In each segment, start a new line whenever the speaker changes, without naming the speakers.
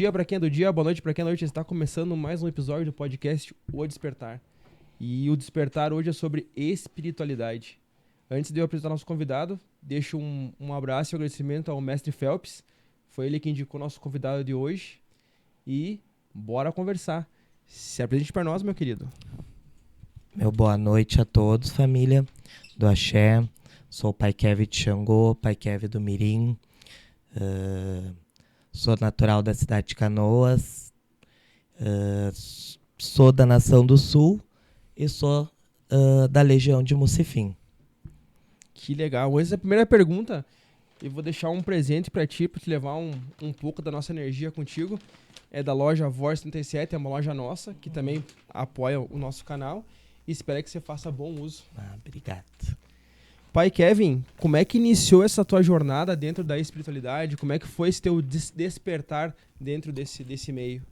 dia para quem é do dia, boa noite para quem é da noite. Está começando mais um episódio do podcast O Despertar. E o Despertar hoje é sobre espiritualidade. Antes de eu apresentar nosso convidado, deixo um abraço e um agradecimento ao Mestre Phelps. Foi ele que indicou nosso convidado de hoje. E bora conversar. Se apresente para nós, meu querido.
Meu boa noite a todos, família do Axé. Sou o Pai Kevin de Xangô, Pai Kevin do Mirim. Sou natural da cidade de Canoas. Sou da Nação do Sul e sou da Legião de Mucifim.
Que legal. Antes da primeira pergunta, eu vou deixar um presente para te levar um pouco da nossa energia contigo. É da loja Voz 37, é uma loja nossa, que também apoia o nosso canal. E espero que você faça bom uso.
Obrigado.
Pai Kevin, como é que iniciou essa tua jornada dentro da espiritualidade? Como é que foi esse teu despertar dentro desse meio?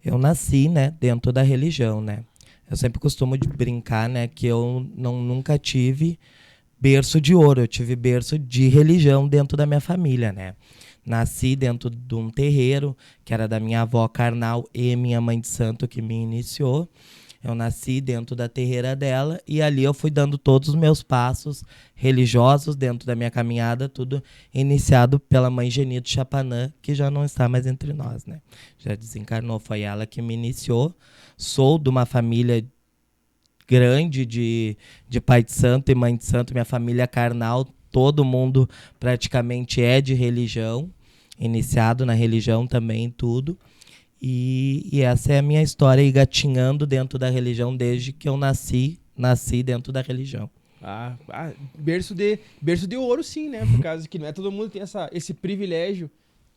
Eu nasci, dentro da religião, Eu sempre costumo de brincar, que eu nunca tive berço de ouro. Eu tive berço de religião dentro da minha família, Nasci dentro de um terreiro, que era da minha avó carnal e minha mãe de santo que me iniciou. Eu nasci dentro da terreira dela e ali eu fui dando todos os meus passos religiosos dentro da minha caminhada, tudo iniciado pela mãe Genito Chapanã, que já não está mais entre nós, Já desencarnou, foi ela que me iniciou. Sou de uma família grande de pai de santo e mãe de santo, minha família carnal, todo mundo praticamente é de religião, iniciado na religião também, tudo. E essa é a minha história aí, gatinhando dentro da religião desde que eu nasci dentro da religião.
Berço de ouro sim, Por causa que não é todo mundo tem esse privilégio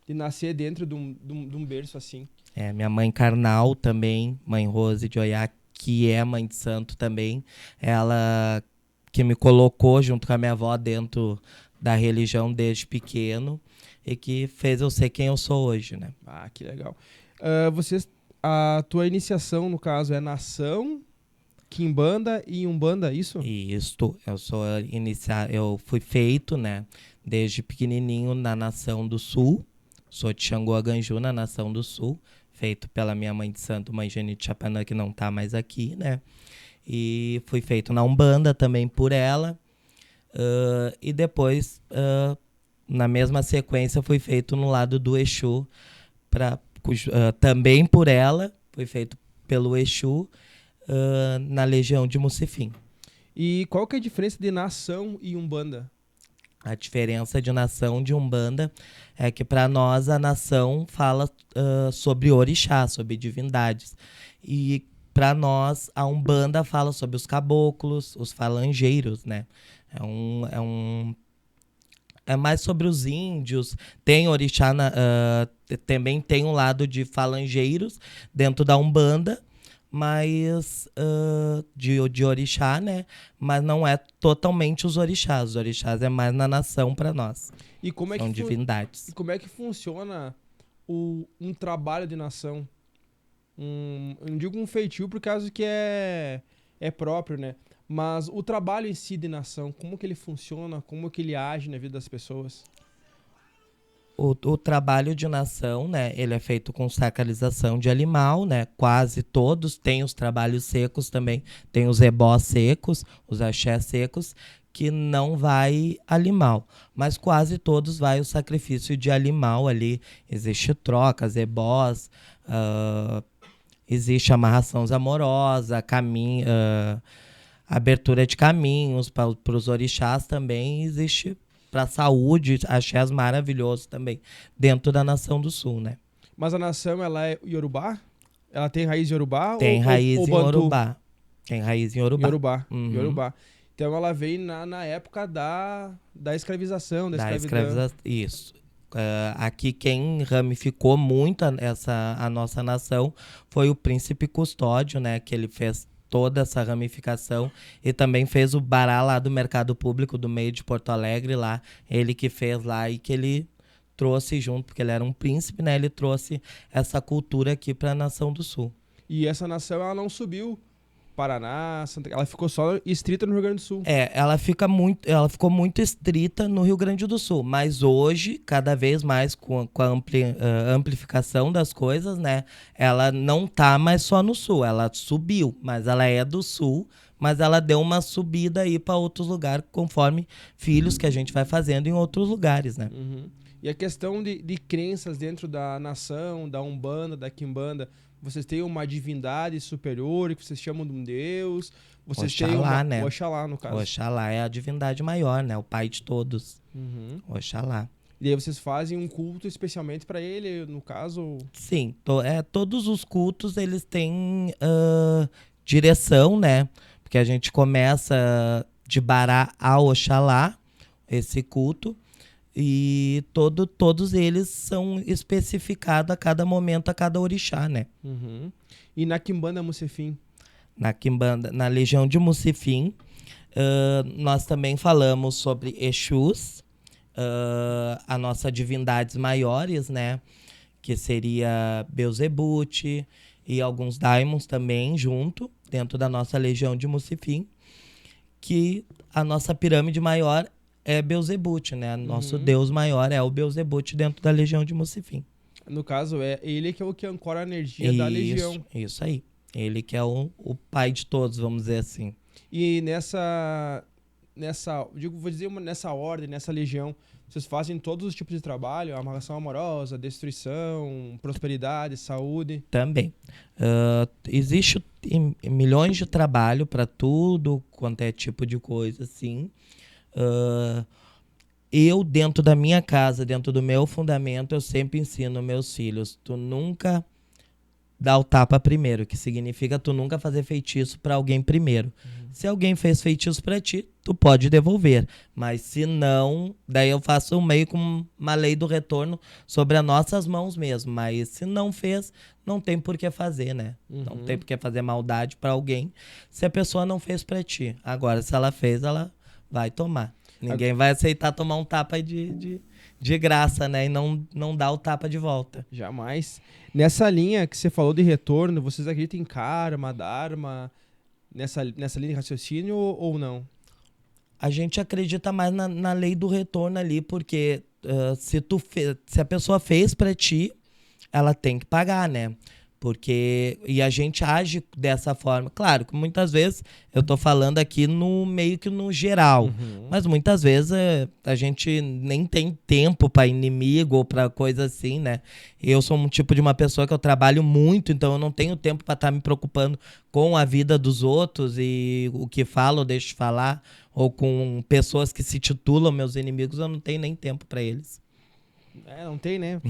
de nascer dentro de um berço assim.
Minha mãe carnal também, mãe Rose de Oiá, que é mãe de santo também, ela que me colocou junto com a minha avó dentro da religião desde pequeno e que fez eu ser quem eu sou hoje,
Que legal. A tua iniciação, no caso, é nação, quimbanda e umbanda, isso?
Isso, eu fui feito, desde pequenininho na Nação do Sul. Sou de Xangô Aganju, na Nação do Sul, feito pela minha mãe de santo, mãe Genito Chapanã, que não está mais aqui, E fui feito na Umbanda também por ela. E depois, na mesma sequência, fui feito no lado do Exu, também por ela, foi feito pelo Exu, na Legião de Mucifim.
E qual que é a diferença de nação e umbanda?
A diferença de nação de umbanda é que para nós a nação fala sobre orixá, sobre divindades. E para nós a umbanda fala sobre os caboclos, os falangeiros, É mais sobre os índios. Tem orixá, também tem um lado de falangeiros dentro da umbanda, mas de orixá, Mas não é totalmente os orixás. Os orixás é mais na nação para nós.
E como
São divindades.
E como é que funciona um trabalho de nação? Eu não digo um feitio por causa que é próprio, Mas o trabalho em si de nação, como que ele funciona? Como que ele age na vida das pessoas?
O trabalho de nação, ele é feito com sacralização de animal, Quase todos têm os trabalhos secos também. Tem os ebós secos, os axés secos, que não vai animal. Mas quase todos vai o sacrifício de animal ali. Existe trocas, ebós, existe amarração amorosa, abertura de caminhos para os orixás também. Existe para a saúde, axés maravilhoso também, dentro da Nação do Sul,
Mas a nação, ela é Yorubá? Ela tem raiz Yorubá?
Tem raiz
ou
em
Bantu?
Yorubá. Tem raiz em Yorubá.
Yorubá.
Uhum.
Yorubá. Então ela veio na época da escravização, da escravidão.
Isso. Aqui quem ramificou muito a nossa nação foi o príncipe Custódio, que ele fez toda essa ramificação e também fez o bará lá do mercado público do meio de Porto Alegre lá, ele que fez lá e que ele trouxe junto, porque ele era um príncipe, ele trouxe essa cultura aqui para a Nação do Sul.
E essa nação, ela não subiu Paraná, ela ficou só estrita no Rio Grande do Sul.
Ela ficou muito estrita no Rio Grande do Sul, mas hoje, cada vez mais com a amplificação das coisas, né, ela não tá mais só no Sul, ela subiu, mas ela é do Sul, mas ela deu uma subida aí para outros lugares, conforme filhos que a gente vai fazendo em outros lugares, né.
Uhum. E a questão de crenças dentro da nação, da Umbanda, da Quimbanda, vocês têm uma divindade superior que vocês chamam de um deus? Vocês têm
Oxalá, né?
Oxalá, no caso.
Oxalá é a divindade maior, né? O pai de todos.
Uhum.
Oxalá.
E aí vocês fazem um culto especialmente para ele, no caso?
Sim, todos os cultos eles têm direção, né? Porque a gente começa de Bará a Oxalá, esse culto, e todos eles são especificados a cada momento, a cada orixá, né?
Uhum. E na Quimbanda Mucefim?
Na Quimbanda, na Legião de Mucefim, nós também falamos sobre Exus, as nossas divindades maiores, né? Que seria Beelzebut e alguns daimons também junto, dentro da nossa Legião de Mucefim, que a nossa pirâmide maior é Beelzebut, né? Nosso deus maior é o Beelzebut dentro da Legião de Mucefim.
No caso, é ele que é o que ancora a energia da Legião.
Isso aí. Ele que é o pai de todos, vamos dizer assim.
E nessa ordem, nessa legião, vocês fazem todos os tipos de trabalho? Amarração amorosa, destruição, prosperidade, saúde?
Também. Existe milhões de trabalho para tudo quanto é tipo de coisa, assim. Eu, dentro da minha casa, dentro do meu fundamento, eu sempre ensino meus filhos, tu nunca dá o tapa primeiro, que significa tu nunca fazer feitiço para alguém primeiro. Se alguém fez feitiço para ti, tu pode devolver, mas se não, daí eu faço meio com uma lei do retorno sobre as nossas mãos mesmo, mas se não fez, não tem por que fazer, né? Não tem por que fazer maldade para alguém se a pessoa não fez para ti. Agora, se ela fez, ela vai tomar. Ninguém vai aceitar tomar um tapa de graça, né? E não dar o tapa de volta.
Jamais. Nessa linha que você falou de retorno, vocês acreditam em karma, dharma, nessa linha de raciocínio ou não?
A gente acredita mais na lei do retorno ali, porque se a pessoa fez pra ti, ela tem que pagar, né? E a gente age dessa forma. Claro que muitas vezes eu tô falando aqui meio que no geral, mas muitas vezes a gente nem tem tempo para inimigo ou para coisa assim, né? Eu sou um tipo de uma pessoa que eu trabalho muito, então eu não tenho tempo para estar me preocupando com a vida dos outros e o que falo ou deixo de falar, ou com pessoas que se titulam meus inimigos, eu não tenho nem tempo para eles.
Não tem, né?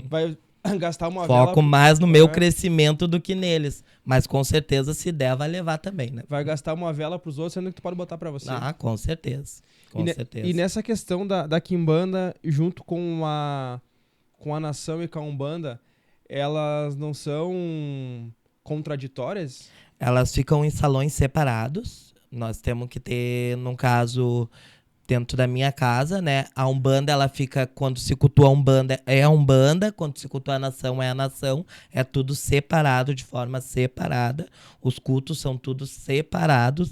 Vai gastar uma
Foco
vela...
mais no meu crescimento do que neles. Mas com certeza, se der, vai levar também, né?
Vai gastar uma vela pros outros, sendo que tu pode botar pra você.
Com certeza. Com certeza.
E nessa questão da Quimbanda, junto com a nação e com a Umbanda, elas não são contraditórias?
Elas ficam em salões separados. Nós temos que ter, no caso, dentro da minha casa, né? A Umbanda, ela fica, quando se cultua a Umbanda, é a Umbanda, quando se cultua a nação, é a nação. É tudo separado, de forma separada. Os cultos são todos separados.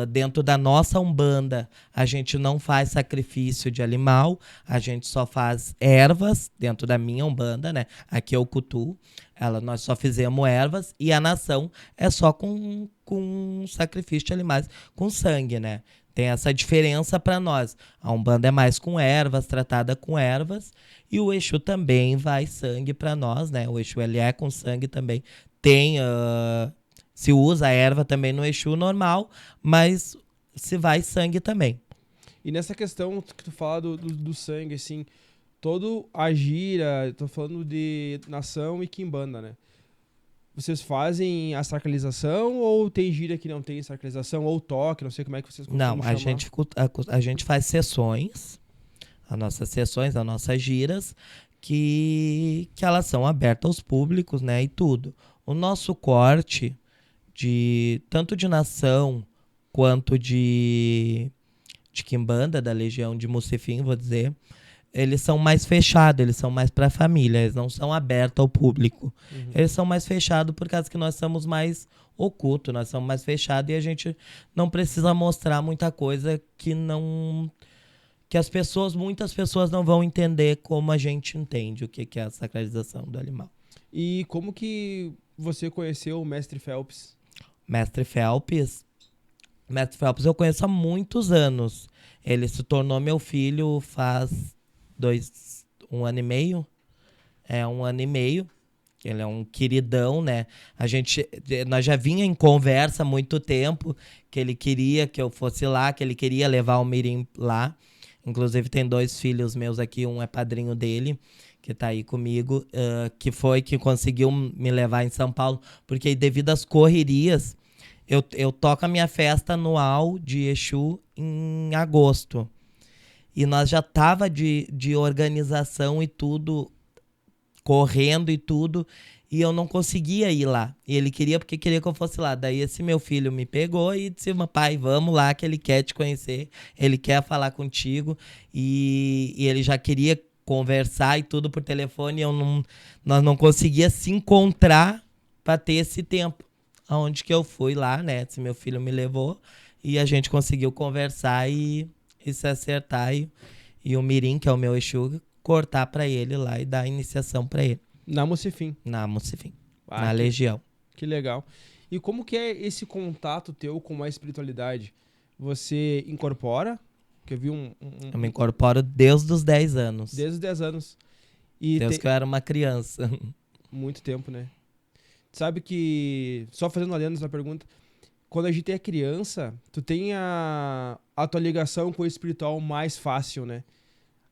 Dentro da nossa Umbanda, a gente não faz sacrifício de animal, a gente só faz ervas, dentro da minha Umbanda, né? Aqui é o Cutu. Nós só fizemos ervas, e a nação é só com sacrifício de animais, com sangue, né? Tem essa diferença para nós. A Umbanda é mais com ervas, tratada com ervas, e o Exu também vai sangue para nós, né? O Exu, ele é com sangue também. Se usa a erva também no Exu normal, mas se vai sangue também.
E nessa questão que tu fala do sangue, assim, todo a gira, tô falando de nação e Quimbanda, né? Vocês fazem a sacralização ou tem gira que não tem sacralização? Ou toque, não sei como é que vocês costumam chamar.
A gente faz sessões, as nossas giras, que elas são abertas aos públicos, né, e tudo. O nosso corte, tanto de nação quanto de Quimbanda, da Legião de Mucefim, vou dizer, eles são mais fechados, eles são mais pra família, eles não são abertos ao público. Eles são mais fechados por causa que nós somos mais ocultos, nós somos mais fechados e a gente não precisa mostrar muita coisa que não... que muitas pessoas não vão entender como a gente entende o que é a sacralização do animal.
E como que você conheceu o Mestre Phelps?
Mestre Phelps eu conheço há muitos anos. Ele se tornou meu filho faz 1 ano e meio. É 1 ano e meio. Ele é um queridão, né? Nós já vinha em conversa há muito tempo que ele queria que eu fosse lá, que ele queria levar o Mirim lá. Inclusive tem 2 filhos meus aqui, um é padrinho dele, que tá aí comigo, que conseguiu me levar em São Paulo, porque devido às correrias, eu toco a minha festa anual de Exu em agosto. E nós já tava de organização e tudo, correndo e tudo, e eu não conseguia ir lá. E ele queria, porque queria que eu fosse lá. Daí esse meu filho me pegou e disse, pai, vamos lá que ele quer te conhecer, ele quer falar contigo. E ele já queria conversar e tudo por telefone, e nós não conseguíamos se encontrar para ter esse tempo. Aonde que eu fui lá, né? Esse meu filho me levou e a gente conseguiu conversar e se acertar. E o Mirim, que é o meu Exu, cortar para ele lá e dar a iniciação para ele.
Na Mocifim.
Na Mocifim. Na Legião.
Que legal. E como que é esse contato teu com a espiritualidade? Você incorpora? Que eu vi
Eu me incorporo desde os 10 anos.
Desde os 10 anos.
Desde que eu era uma criança.
Muito tempo, né? Sabe que, só fazendo adendo na pergunta, quando a gente é criança, tu tem a tua ligação com o espiritual mais fácil, né?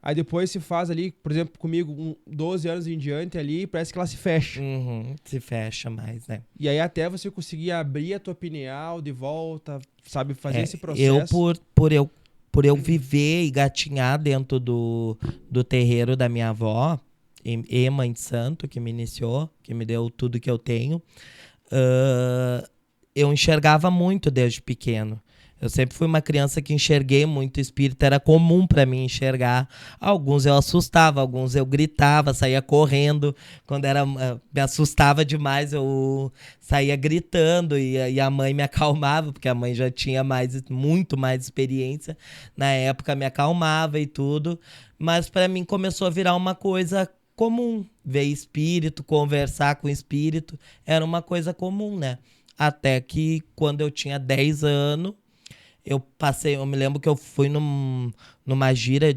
Aí depois se faz ali, por exemplo, comigo, 12 anos em diante ali, parece que ela se fecha.
Se fecha mais, né?
E aí até você conseguir abrir a tua pineal de volta, sabe, fazer esse processo.
Por eu viver e gatinhar dentro do terreiro da minha avó, e mãe de santo, que me iniciou, que me deu tudo que eu tenho, eu enxergava muito desde pequeno. Eu sempre fui uma criança que enxerguei muito espírito, era comum para mim enxergar. Alguns eu assustava, alguns eu gritava, saía correndo. Quando me assustava demais, eu saía gritando e a mãe me acalmava, porque a mãe já tinha muito mais experiência. Na época me acalmava e tudo, mas para mim começou a virar uma coisa comum. Ver espírito, conversar com espírito, era uma coisa comum, né? Até que quando eu tinha 10 anos, eu me lembro que eu fui numa gira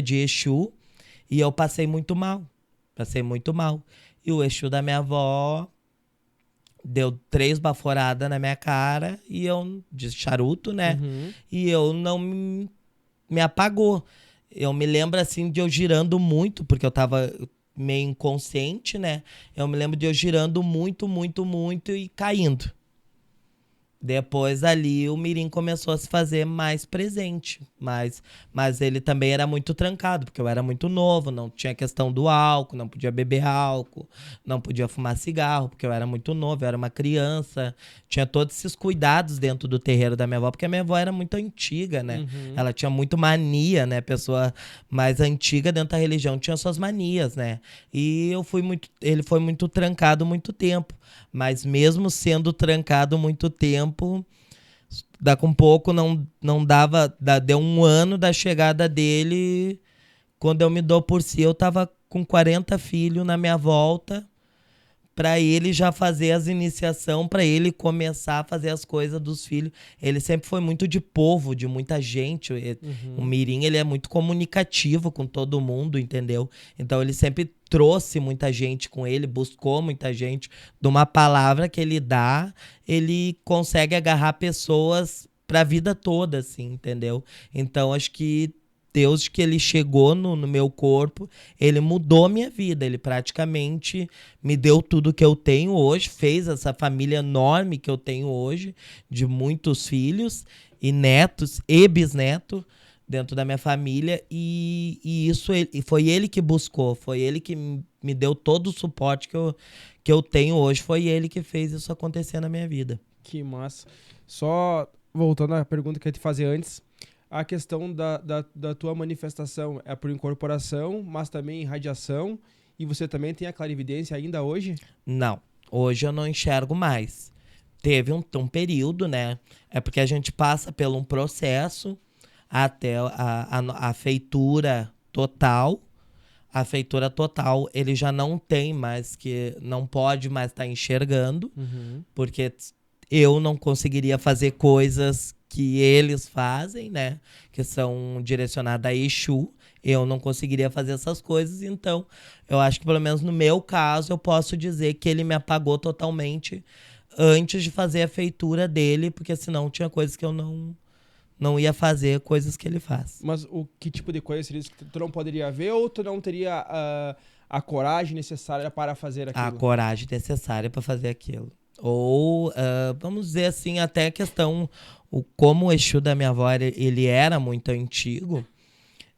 de Exu e eu passei muito mal. E o Exu da minha avó deu 3 baforadas na minha cara e eu, de charuto, né? E eu não me apagou. Eu me lembro assim de eu girando muito, porque eu tava meio inconsciente, né? Eu me lembro de eu girando muito, muito, muito e caindo. Depois ali o Mirim começou a se fazer mais presente, mas ele também era muito trancado, porque eu era muito novo, não tinha questão do álcool, não podia beber álcool, não podia fumar cigarro, porque eu era muito novo, eu era uma criança, tinha todos esses cuidados dentro do terreiro da minha avó, porque a minha avó era muito antiga, né? Ela tinha muito mania, né? Pessoa mais antiga dentro da religião tinha suas manias, né? E ele foi muito trancado muito tempo. Mas mesmo sendo trancado muito tempo, daqui um pouco não dava, deu 1 ano da chegada dele, quando eu me dou por si, eu tava com 40 filhos na minha volta, para ele já fazer as iniciações, para ele começar a fazer as coisas dos filhos. Ele sempre foi muito de povo, de muita gente. O Mirim, ele é muito comunicativo com todo mundo, entendeu? Então ele sempre trouxe muita gente com ele, buscou muita gente. De uma palavra que ele dá, ele consegue agarrar pessoas pra vida toda, assim, entendeu? Então acho que Deus, que ele chegou no meu corpo, ele mudou a minha vida, ele praticamente me deu tudo que eu tenho hoje, fez essa família enorme que eu tenho hoje, de muitos filhos e netos e bisnetos dentro da minha família, e isso foi ele que buscou, foi ele que me deu todo o suporte que eu tenho hoje, foi ele que fez isso acontecer na minha vida.
Que massa. Só voltando à pergunta que eu ia te fazer antes, a questão da tua manifestação é por incorporação, mas também radiação, e você também tem a clarividência ainda hoje?
Não, hoje eu não enxergo mais. Teve um período, né? É porque a gente passa por um processo até a feitura total. A feitura total, ele já não tem mais, não pode mais estar enxergando, porque eu não conseguiria fazer coisas que eles fazem, né? Que são direcionadas a Exu. Eu não conseguiria fazer essas coisas, então eu acho que pelo menos no meu caso eu posso dizer que ele me apagou totalmente antes de fazer a feitura dele, porque senão tinha coisas que eu não ia fazer, coisas que ele faz.
Mas que tipo de coisa seria isso que tu não poderia ver ou tu não teria a coragem necessária para fazer aquilo?
A coragem necessária para fazer aquilo. Ou, vamos dizer assim, até a questão, como o Exu da minha avó, ele era muito antigo,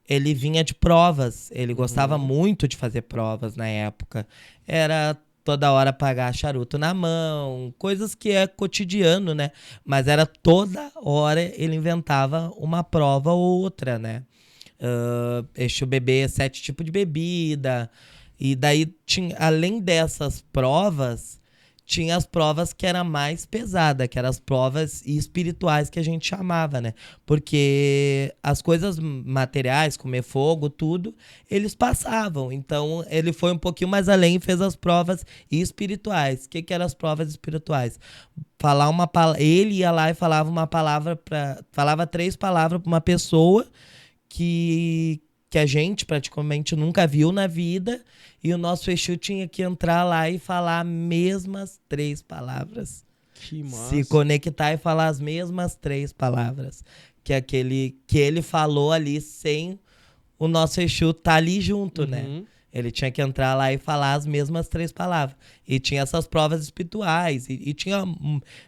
ele vinha de provas, ele gostava muito de fazer provas na época. Era toda hora pagar charuto na mão, coisas que é cotidiano, né? Mas era toda hora ele inventava uma prova ou outra, né? Exu beber 7 tipos de bebida. E daí, além dessas provas, tinha as provas que era mais pesada, que eram as provas espirituais que a gente chamava, né? Porque as coisas materiais, comer fogo, tudo, eles passavam. Então, ele foi um pouquinho mais além e fez as provas espirituais. O que eram as provas espirituais? Ele ia lá e falava uma palavra falava 3 palavras para uma pessoa que a gente praticamente nunca viu na vida, e o nosso Exu tinha que entrar lá e falar as mesmas 3 palavras.
Que massa.
Se conectar e falar as mesmas 3 palavras. Que ele falou ali sem o nosso Exu estar ali junto, né? Ele tinha que entrar lá e falar as mesmas 3 palavras. E tinha essas provas espirituais. E tinha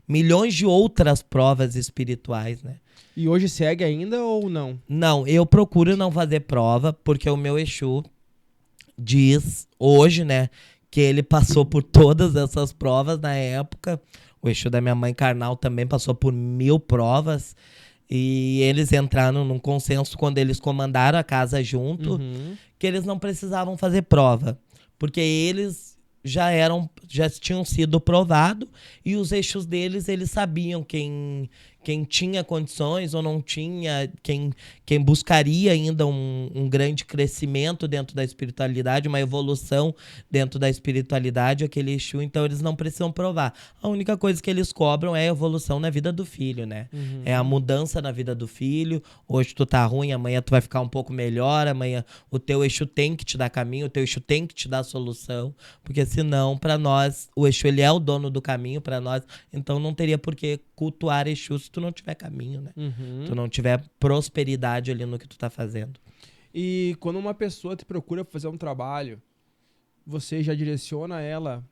milhões de outras provas espirituais, né?
E hoje segue ainda ou não?
Não, eu procuro não fazer prova, porque o meu Exu diz hoje, né, que ele passou por todas essas provas na época. O Exu da minha mãe carnal também passou por 1000 provas. E eles entraram num consenso quando eles comandaram a casa junto, que eles não precisavam fazer prova. Porque eles já tinham sido provados, e os Exus deles, eles sabiam quem tinha condições ou não tinha, quem buscaria ainda um grande crescimento dentro da espiritualidade, uma evolução dentro da espiritualidade, aquele Exu. Então eles não precisam provar. A única coisa que eles cobram é a evolução na vida do filho, né? É a mudança na vida do filho. Hoje tu tá ruim, amanhã tu vai ficar um pouco melhor, amanhã o teu Exu tem que te dar caminho, o teu Exu tem que te dar solução, porque senão, para nós, o Exu, ele é o dono do caminho para nós, então não teria por que cultuar Exu se tu não tiver caminho, né? Tu não tiver prosperidade ali no que tu tá fazendo.
E quando uma pessoa te procura pra fazer um trabalho, você já direciona ela,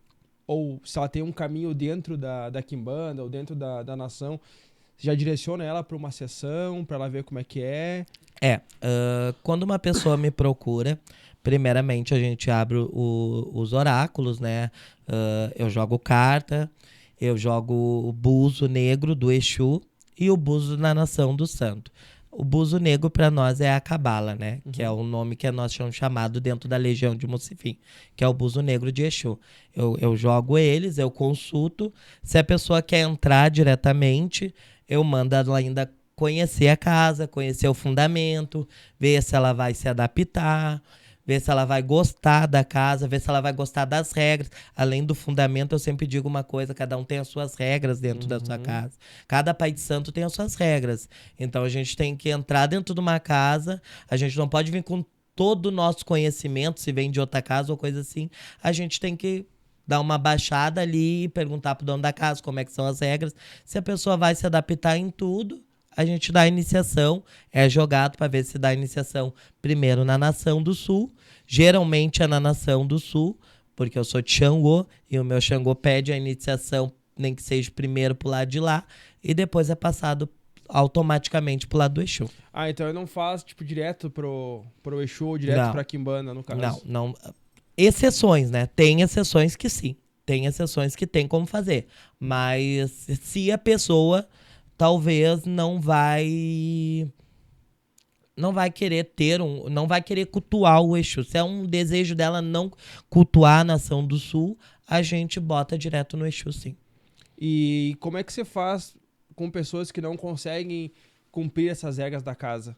ou se ela tem um caminho dentro da Quimbanda ou dentro da nação, já direciona ela para uma sessão, para ela ver como é que é?
Quando uma pessoa me procura, primeiramente a gente abre os oráculos, né? Eu jogo carta, eu jogo o buzo negro do Exu e o buzo da nação do santo. O buzo negro para nós é a cabala, né? Que é o nome que nós chamamos chamado dentro da legião de Mucifim, que é o buzo negro de Exu. Eu jogo eles, eu consulto. Se a pessoa quer entrar diretamente, eu mando ela ainda conhecer a casa, conhecer o fundamento, ver se ela vai se adaptar, ver se ela vai gostar da casa, ver se ela vai gostar das regras. Além do fundamento, eu sempre digo uma coisa: cada um tem as suas regras dentro da sua casa. Cada pai de santo tem as suas regras. Então a gente tem que entrar dentro de uma casa, a gente não pode vir com todo o nosso conhecimento, se vem de outra casa ou coisa assim. A gente tem que dar uma baixada ali e perguntar pro dono da casa como é que são as regras. Se a pessoa vai se adaptar em tudo, a gente dá a iniciação, é jogado para ver se dá a iniciação primeiro na Nação do Sul. Geralmente é na Nação do Sul, porque eu sou de Xangô, e o meu Xangô pede a iniciação, nem que seja primeiro pro lado de lá, e depois é passado automaticamente pro lado do Exu.
Ah, então eu não faço, tipo, direto pro Exu ou direto pra Quimbanda, no caso?
Não. Exceções, né? Tem exceções que sim. Tem exceções que tem como fazer. Mas se a pessoa talvez não vai não vai querer não vai querer cultuar o Exu. Se é um desejo dela não cultuar a Nação do Sul, a gente bota direto no Exu, sim.
E como é que você faz com pessoas que não conseguem cumprir essas regras da casa?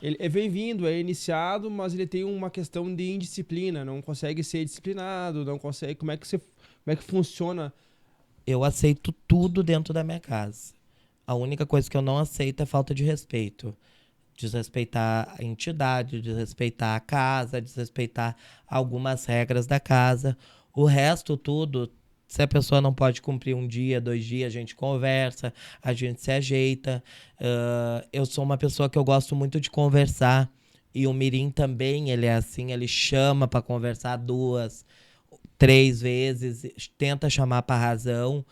Ele é bem-vindo, é iniciado, mas ele tem uma questão de indisciplina, não consegue ser disciplinado, não consegue... Como é que funciona?
Eu aceito tudo dentro da minha casa. A única coisa que eu não aceito é falta de respeito. Desrespeitar a entidade, desrespeitar a casa, desrespeitar algumas regras da casa. O resto tudo, se a pessoa não pode cumprir 1 dia, 2 dias, a gente conversa, a gente se ajeita. Eu sou uma pessoa que eu gosto muito de conversar. E o Mirim também, ele é assim, ele chama para conversar 2, 3 vezes, tenta chamar para razão,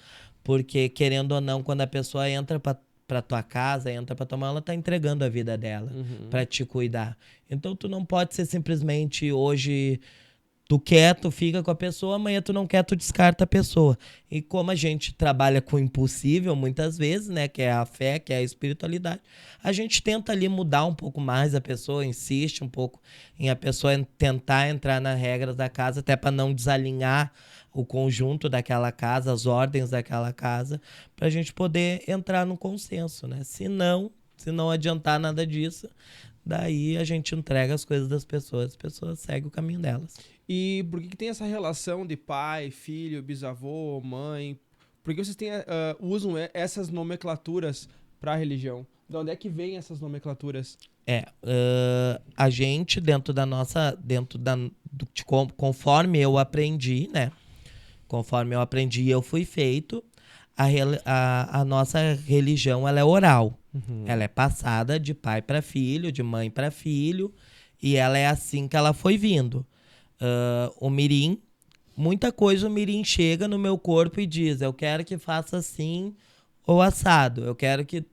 porque querendo ou não, quando a pessoa entra para tua casa, entra para tua mão, ela tá entregando a vida dela para te cuidar. Então tu não pode ser simplesmente hoje tu quer, tu fica com a pessoa, amanhã tu não quer, tu descarta a pessoa. E como a gente trabalha com o impossível muitas vezes, né, que é a fé, que é a espiritualidade, a gente tenta ali mudar um pouco mais a pessoa, insiste um pouco em a pessoa tentar entrar nas regras da casa, até para não desalinhar o conjunto daquela casa, as ordens daquela casa, para a gente poder entrar no consenso, né? Se não adiantar nada disso, daí a gente entrega as coisas das pessoas, as pessoas seguem o caminho delas.
E por que tem essa relação de pai, filho, bisavô, mãe? Por que vocês usam essas nomenclaturas para a religião? De onde é que vem essas nomenclaturas?
A gente, conforme eu aprendi, né? Conforme eu aprendi, eu fui feito. A nossa religião, ela é oral. Ela é passada de pai para filho, de mãe para filho. E ela é assim que ela foi vindo. O Mirim, muita coisa o Mirim chega no meu corpo e diz: eu quero que faça assim ou assado. Eu quero que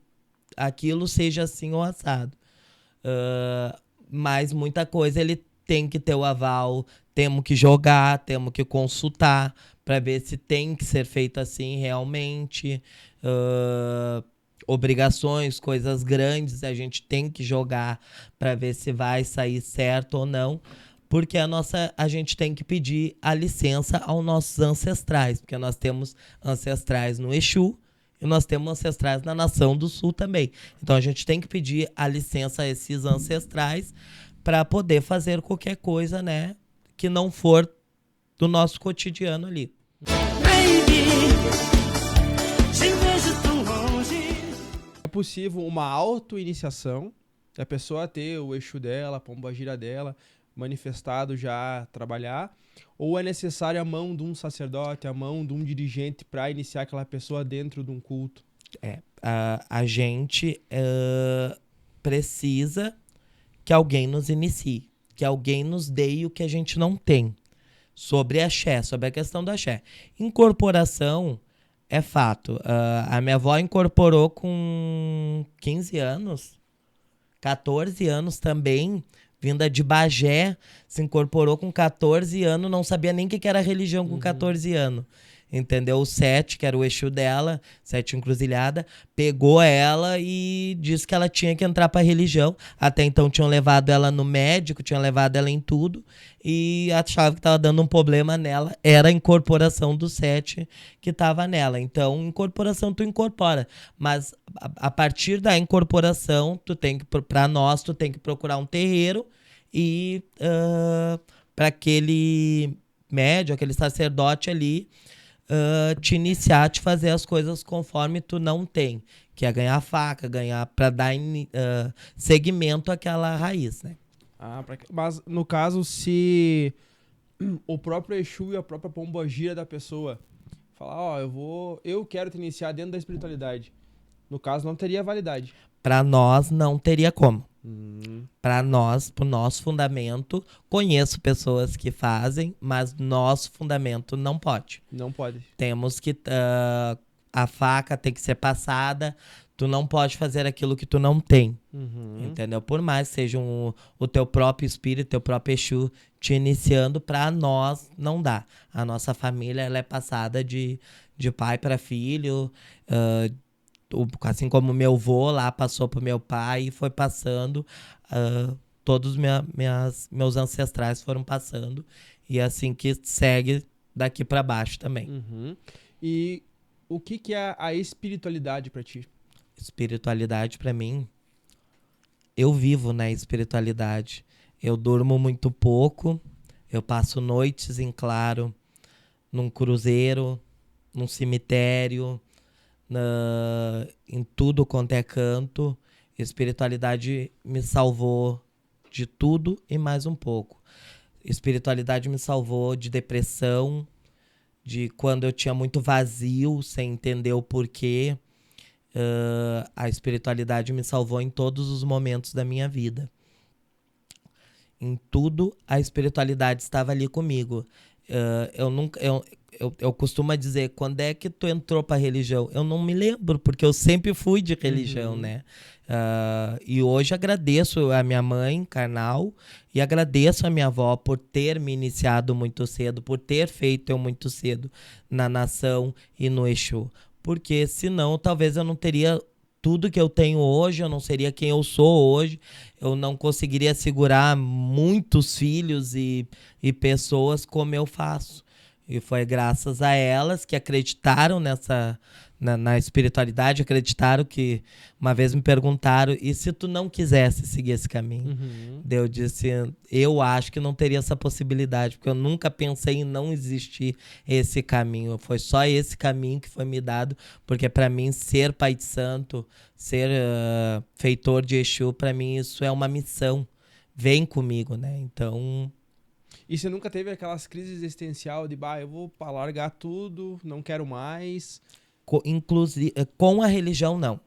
aquilo seja assim ou assado. Mas muita coisa ele tem que ter o aval, temos que jogar, temos que consultar para ver se tem que ser feito assim realmente. Obrigações, coisas grandes, a gente tem que jogar para ver se vai sair certo ou não. Porque a gente tem que pedir a licença aos nossos ancestrais, porque nós temos ancestrais no Exu e nós temos ancestrais na Nação do Sul também. Então a gente tem que pedir a licença a esses ancestrais para poder fazer qualquer coisa, né, que não for do nosso cotidiano ali.
É possível uma auto-iniciação da pessoa ter o Exu dela, a pombagira dela, manifestado já trabalhar, ou é necessária a mão de um sacerdote, a mão de um dirigente para iniciar aquela pessoa dentro de um culto?
A gente precisa que alguém nos inicie, que alguém nos dê o que a gente não tem sobre axé, sobre a questão do axé. Incorporação é fato. A minha avó incorporou com 15 anos, 14 anos também, vinda de Bagé, se incorporou com 14 anos, não sabia nem o que era religião com 14 anos. Entendeu? O Sete, que era o Exu dela, Sete Encruzilhada, pegou ela e disse que ela tinha que entrar pra religião. Até então tinham levado ela no médico, tinham levado ela em tudo, e achava que tava dando um problema nela. Era a incorporação do Sete que tava nela. Então, incorporação tu incorpora. Mas a partir da incorporação, tu tem que procurar um terreiro e para aquele médio, aquele sacerdote ali, te iniciar, te fazer as coisas conforme tu não tem, que é ganhar faca, para dar segmento àquela raiz, né?
Mas no caso, se o próprio Exu e a própria pombagira da pessoa falar, eu quero te iniciar dentro da espiritualidade, no caso não teria validade.
Para nós não teria como. Para nós, pro nosso fundamento, conheço pessoas que fazem, mas nosso fundamento não pode.
Não pode.
Temos que a faca tem que ser passada. Tu não pode fazer aquilo que tu não tem. Entendeu? Por mais que seja o teu próprio espírito, teu próprio Exu te iniciando, para nós não dá. A nossa família ela é passada de pai para filho, Assim como meu avô lá passou pro meu pai e foi passando, todos meus ancestrais foram passando. E é assim que segue daqui pra baixo também.
Uhum. E o que é a espiritualidade pra ti?
Espiritualidade pra mim, eu vivo na espiritualidade. Eu durmo muito pouco, eu passo noites em claro, num cruzeiro, num cemitério, em tudo quanto é canto. Espiritualidade me salvou de tudo e mais um pouco. Espiritualidade me salvou de depressão, de quando eu tinha muito vazio, sem entender o porquê. A espiritualidade me salvou em todos os momentos da minha vida. Em tudo, a espiritualidade estava ali comigo. Eu costumo dizer, quando é que tu entrou pra religião? Eu não me lembro, porque eu sempre fui de religião, né? E hoje agradeço a minha mãe carnal e agradeço a minha avó por ter me iniciado muito cedo, por ter feito eu muito cedo na nação e no Exu. Porque senão talvez eu não teria tudo que eu tenho hoje, eu não seria quem eu sou hoje, eu não conseguiria segurar muitos filhos e pessoas como eu faço. E foi graças a elas que acreditaram na espiritualidade, acreditaram que... Uma vez me perguntaram, e se tu não quisesse seguir esse caminho?
Uhum.
Daí eu disse, eu acho que não teria essa possibilidade, porque eu nunca pensei em não existir esse caminho. Foi só esse caminho que foi me dado, porque para mim ser pai de santo, ser feitor de Exu, para mim isso é uma missão. Vem comigo, né? Então...
E você nunca teve aquelas crises existencial de, eu vou largar tudo, não quero mais?
Inclusive, com a religião, não.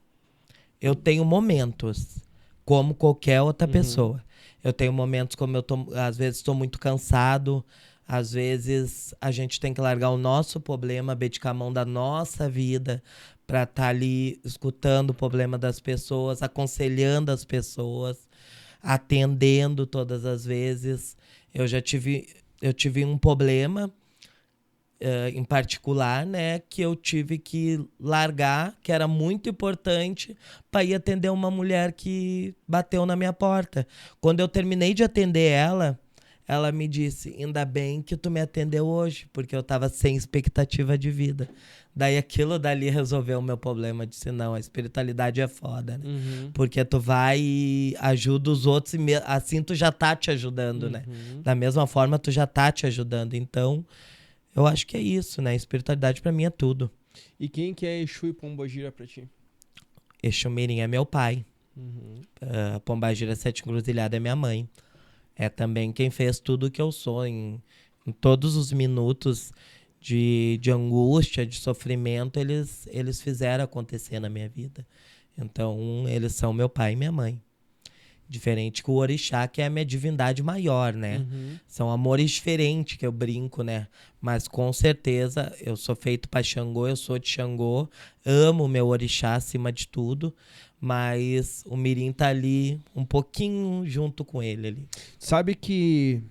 Eu tenho momentos, como qualquer outra pessoa. Eu tenho momentos como às vezes estou muito cansado, às vezes a gente tem que largar o nosso problema, abdicar a mão da nossa vida para estar ali escutando o problema das pessoas, aconselhando as pessoas, atendendo todas as vezes. Eu tive um problema em particular, né, que eu tive que largar, que era muito importante, para ir atender uma mulher que bateu na minha porta. Quando eu terminei de atender ela me disse, ainda bem que tu me atendeu hoje, porque eu estava sem expectativa de vida. Daí aquilo dali resolveu o meu problema. Eu disse, não, a espiritualidade é foda, né? Porque tu vai e ajuda os outros, e assim tu já tá te ajudando, né? Da mesma forma, tu já tá te ajudando. Então, eu acho que é isso, né? Espiritualidade pra mim é tudo.
E quem que é Exu e Pombogira pra ti?
Exu Mirim é meu pai. Pombagira Sete Encruzilhada é minha mãe. É também quem fez tudo que eu sou. Em todos os minutos de angústia, de sofrimento, eles fizeram acontecer na minha vida. Então, eles são meu pai e minha mãe. Diferente que o orixá, que é a minha divindade maior, né? São amores diferentes que eu brinco, né? Mas com certeza eu sou feito para Xangô, eu sou de Xangô. Amo o meu orixá acima de tudo. Mas o Mirim tá ali um pouquinho junto com ele ali.
Sabe que...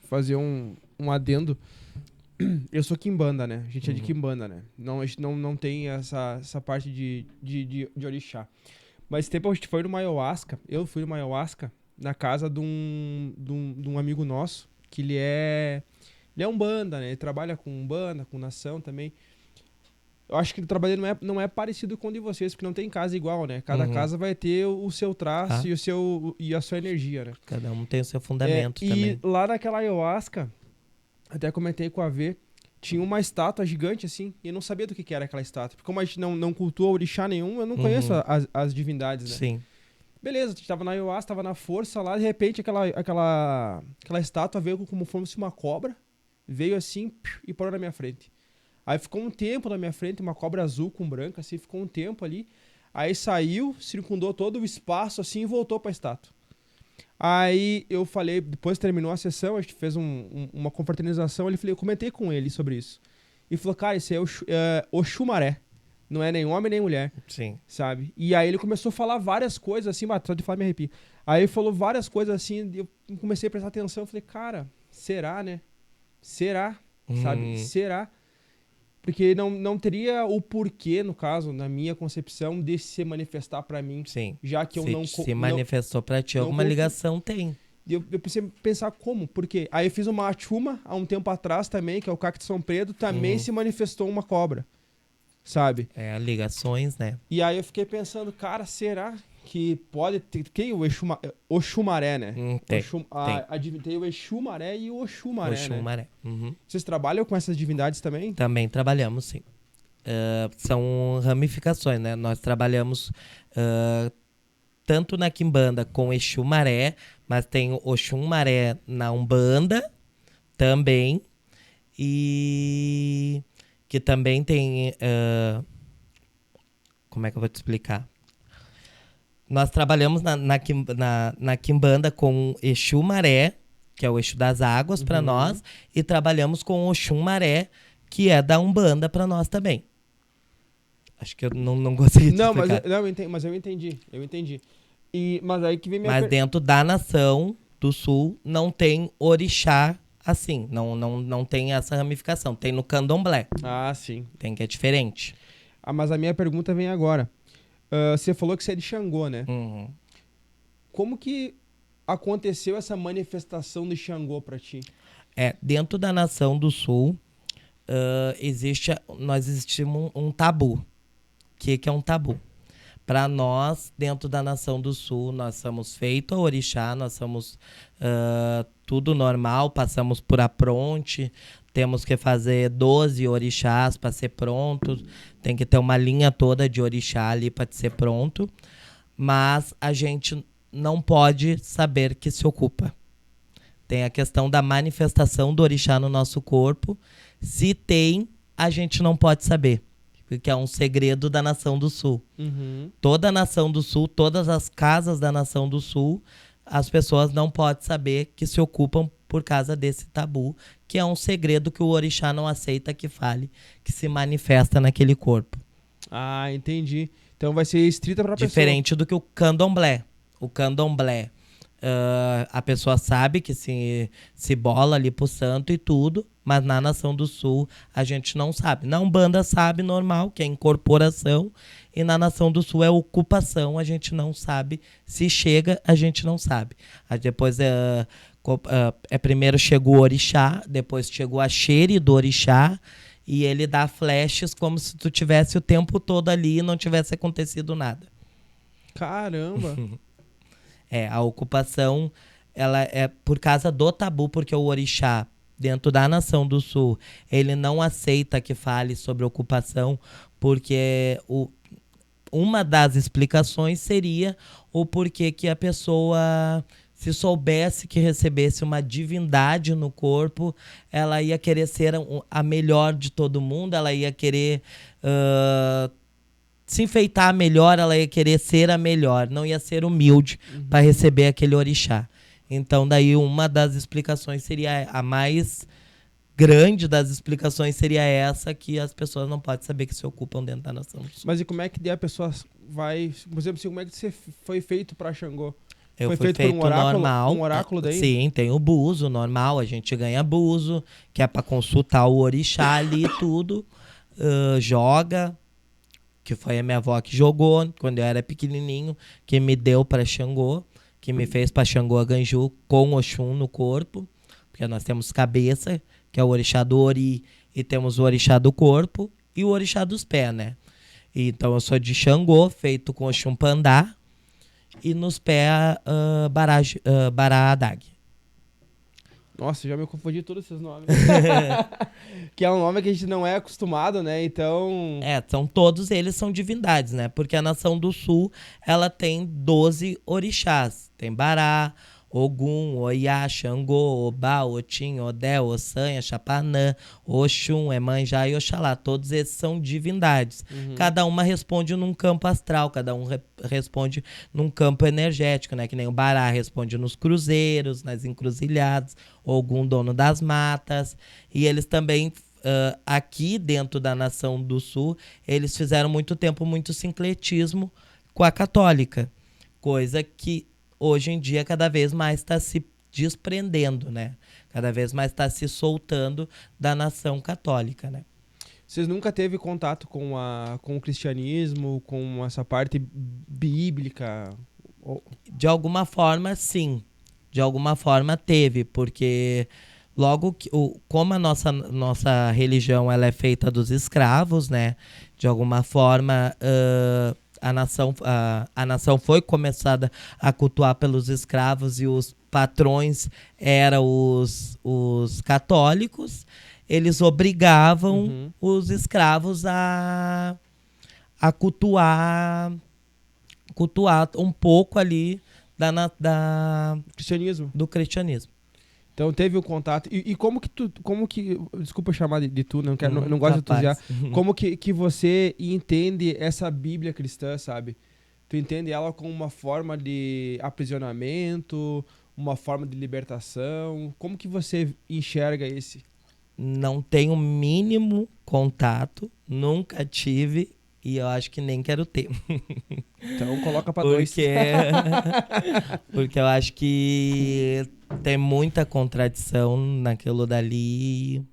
Fazer um adendo... Eu sou quimbanda, né? A gente é de quimbanda, né? Não, a gente não tem essa parte de orixá. Mas tempo a gente foi no ayahuasca. Eu fui no ayahuasca na casa de um amigo nosso, que ele é umbanda, né? Ele trabalha com umbanda, com nação também. Eu acho que o trabalho não é parecido com o de vocês, porque não tem casa igual, né? Cada casa vai ter o seu traço e a sua energia, né?
Cada um tem o seu fundamento também.
E lá naquela ayahuasca, até comentei com a V, tinha uma estátua gigante, assim, e eu não sabia do que era aquela estátua. Porque como a gente não cultua orixá nenhum, eu não conheço as divindades, né?
Sim.
Beleza, a gente tava na ayahuasca, tava na força lá, de repente aquela estátua veio como se fosse uma cobra, veio assim e parou na minha frente. Aí ficou um tempo na minha frente, uma cobra azul com branca, assim, ficou um tempo ali. Aí saiu, circundou todo o espaço, assim, e voltou pra estátua. Aí eu falei, depois terminou a sessão, a gente fez uma confraternização, eu comentei com ele sobre isso. E falou, cara, isso é Oxumaré. Não é nem homem nem mulher.
Sim.
Sabe? E aí ele começou a falar várias coisas assim, só de falar me arrepio. Aí ele falou várias coisas assim, eu comecei a prestar atenção, eu falei, cara, será, né? Será? Sabe? Será? Porque não teria o porquê, no caso, na minha concepção, de se manifestar pra mim.
Sim.
Já que eu não...
Se manifestou pra ti alguma ligação, tem.
Eu precisei pensar como, porque aí eu fiz uma achuma há um tempo atrás também, que é o cacto de São Pedro, também se manifestou uma cobra, sabe?
É, ligações, né?
E aí eu fiquei pensando, cara, será que pode ter... Quem? O Oxumaré, né?
Tem.
Tem o Exumaré e o Oxumaré, né?
Oxumaré.
Vocês trabalham com essas divindades também?
Também trabalhamos, sim. São ramificações, né? Nós trabalhamos tanto na Quimbanda com Exumaré, mas tem o Oxumaré na Umbanda também. E que também tem... como é que eu vou te explicar? Nós trabalhamos na Quimbanda com Exu Maré, que é o Exu das Águas para nós, e trabalhamos com Oxum Maré, que é da Umbanda para nós também. Acho que eu não consegui te explicar.
Mas eu entendi. Mas aí que vem minha
Mas dentro da nação do Sul não tem orixá assim, não tem essa ramificação. Tem no candomblé.
Ah, sim.
Tem que é diferente.
Mas a minha pergunta vem agora. Você falou que você é de Xangô, né?
Uhum.
Como que aconteceu essa manifestação de Xangô pra ti?
Dentro da nação do Sul, nós existimos um tabu. O que é um tabu? Para nós, dentro da nação do Sul, nós somos feitos a orixá, nós somos tudo normal, passamos por apronte, temos que fazer 12 orixás para ser pronto, tem que ter uma linha toda de orixá ali para ser pronto, mas a gente não pode saber que se ocupa. Tem a questão da manifestação do orixá no nosso corpo. Se tem, a gente não pode saber, porque é um segredo da Nação do Sul. Toda a Nação do Sul, todas as casas da Nação do Sul, as pessoas não podem saber que se ocupam por causa desse tabu, que é um segredo que o orixá não aceita que fale, que se manifesta naquele corpo.
Ah, entendi. Então vai ser estrita pra pessoa.
Diferente do que o candomblé. O candomblé, a pessoa sabe que se bola ali pro santo e tudo, mas na Nação do Sul a gente não sabe. Na Umbanda sabe normal, que é incorporação, e na Nação do Sul é ocupação, a gente não sabe. Se chega, a gente não sabe. Aí depois primeiro chegou o orixá, depois chegou a xere do orixá, e ele dá flashes como se tu tivesse o tempo todo ali e não tivesse acontecido nada.
Caramba!
A ocupação, ela é por causa do tabu, porque o orixá, dentro da Nação do Sul, ele não aceita que fale sobre ocupação, porque uma das explicações seria o porquê que a pessoa, se soubesse que recebesse uma divindade no corpo, ela ia querer ser a melhor de todo mundo, ela ia querer se enfeitar melhor, ela ia querer ser a melhor, não ia ser humilde para receber aquele orixá. Então, daí uma das explicações seria, a mais grande das explicações seria essa, que as pessoas não podem saber que se ocupam dentro da Nação do Sul.
Mas e como é que daí a pessoa vai... Por exemplo, como é que você foi feito pra Xangô?
Foi feito por um oráculo, normal.
Um oráculo daí?
Sim, tem o buzo normal, a gente ganha buzo, que é para consultar o orixá ali e tudo. Joga, que foi a minha avó que jogou quando eu era pequenininho, que me deu para Xangô, que me fez para Xangô Ganju com Oxum no corpo, porque nós temos cabeça, que é o orixá do ori, e temos o orixá do corpo e o orixá dos pés, né? Então eu sou de Xangô, feito com Oxum Pandá, e nos pés Bará Adag.
Nossa, já me confundi todos esses nomes. Que é um nome que a gente não é acostumado, né? Então...
todos eles são divindades, né? Porque a Nação do Sul, ela tem 12 orixás. Tem Bará, Ogum, Oiá, Xangô, Obá, Otim, Odé, Ossanha, Chapanã, Oxum, Emanjá e Oxalá. Todos esses são divindades. Cada uma responde num campo astral, cada um responde num campo energético, né? Que nem o Bará responde nos cruzeiros, nas encruzilhadas, Ogum, dono das matas. E eles também, aqui dentro da Nação do Sul, eles fizeram muito tempo muito sincretismo com a católica. Coisa que hoje em dia cada vez mais está se desprendendo, né? Cada vez mais está se soltando da nação católica, né?
Vocês nunca teve contato com o cristianismo, com essa parte bíblica?
De alguma forma, sim. De alguma forma teve, porque logo que, como a nossa religião ela é feita dos escravos, né? De alguma forma, a nação foi começada a cultuar pelos escravos e os patrões eram os católicos. Eles obrigavam os escravos a cultuar um pouco ali
Cristianismo.
do cristianismo.
Então teve o contato. E como que, desculpa chamar de tu, não gosto de tu já. Como que você entende essa Bíblia cristã, sabe? Tu entende ela como uma forma de aprisionamento, uma forma de libertação? Como que você enxerga esse?
Não tenho o mínimo contato, nunca tive e eu acho que nem quero ter.
Então coloca pra dois.
Porque eu acho que tem muita contradição naquilo dali.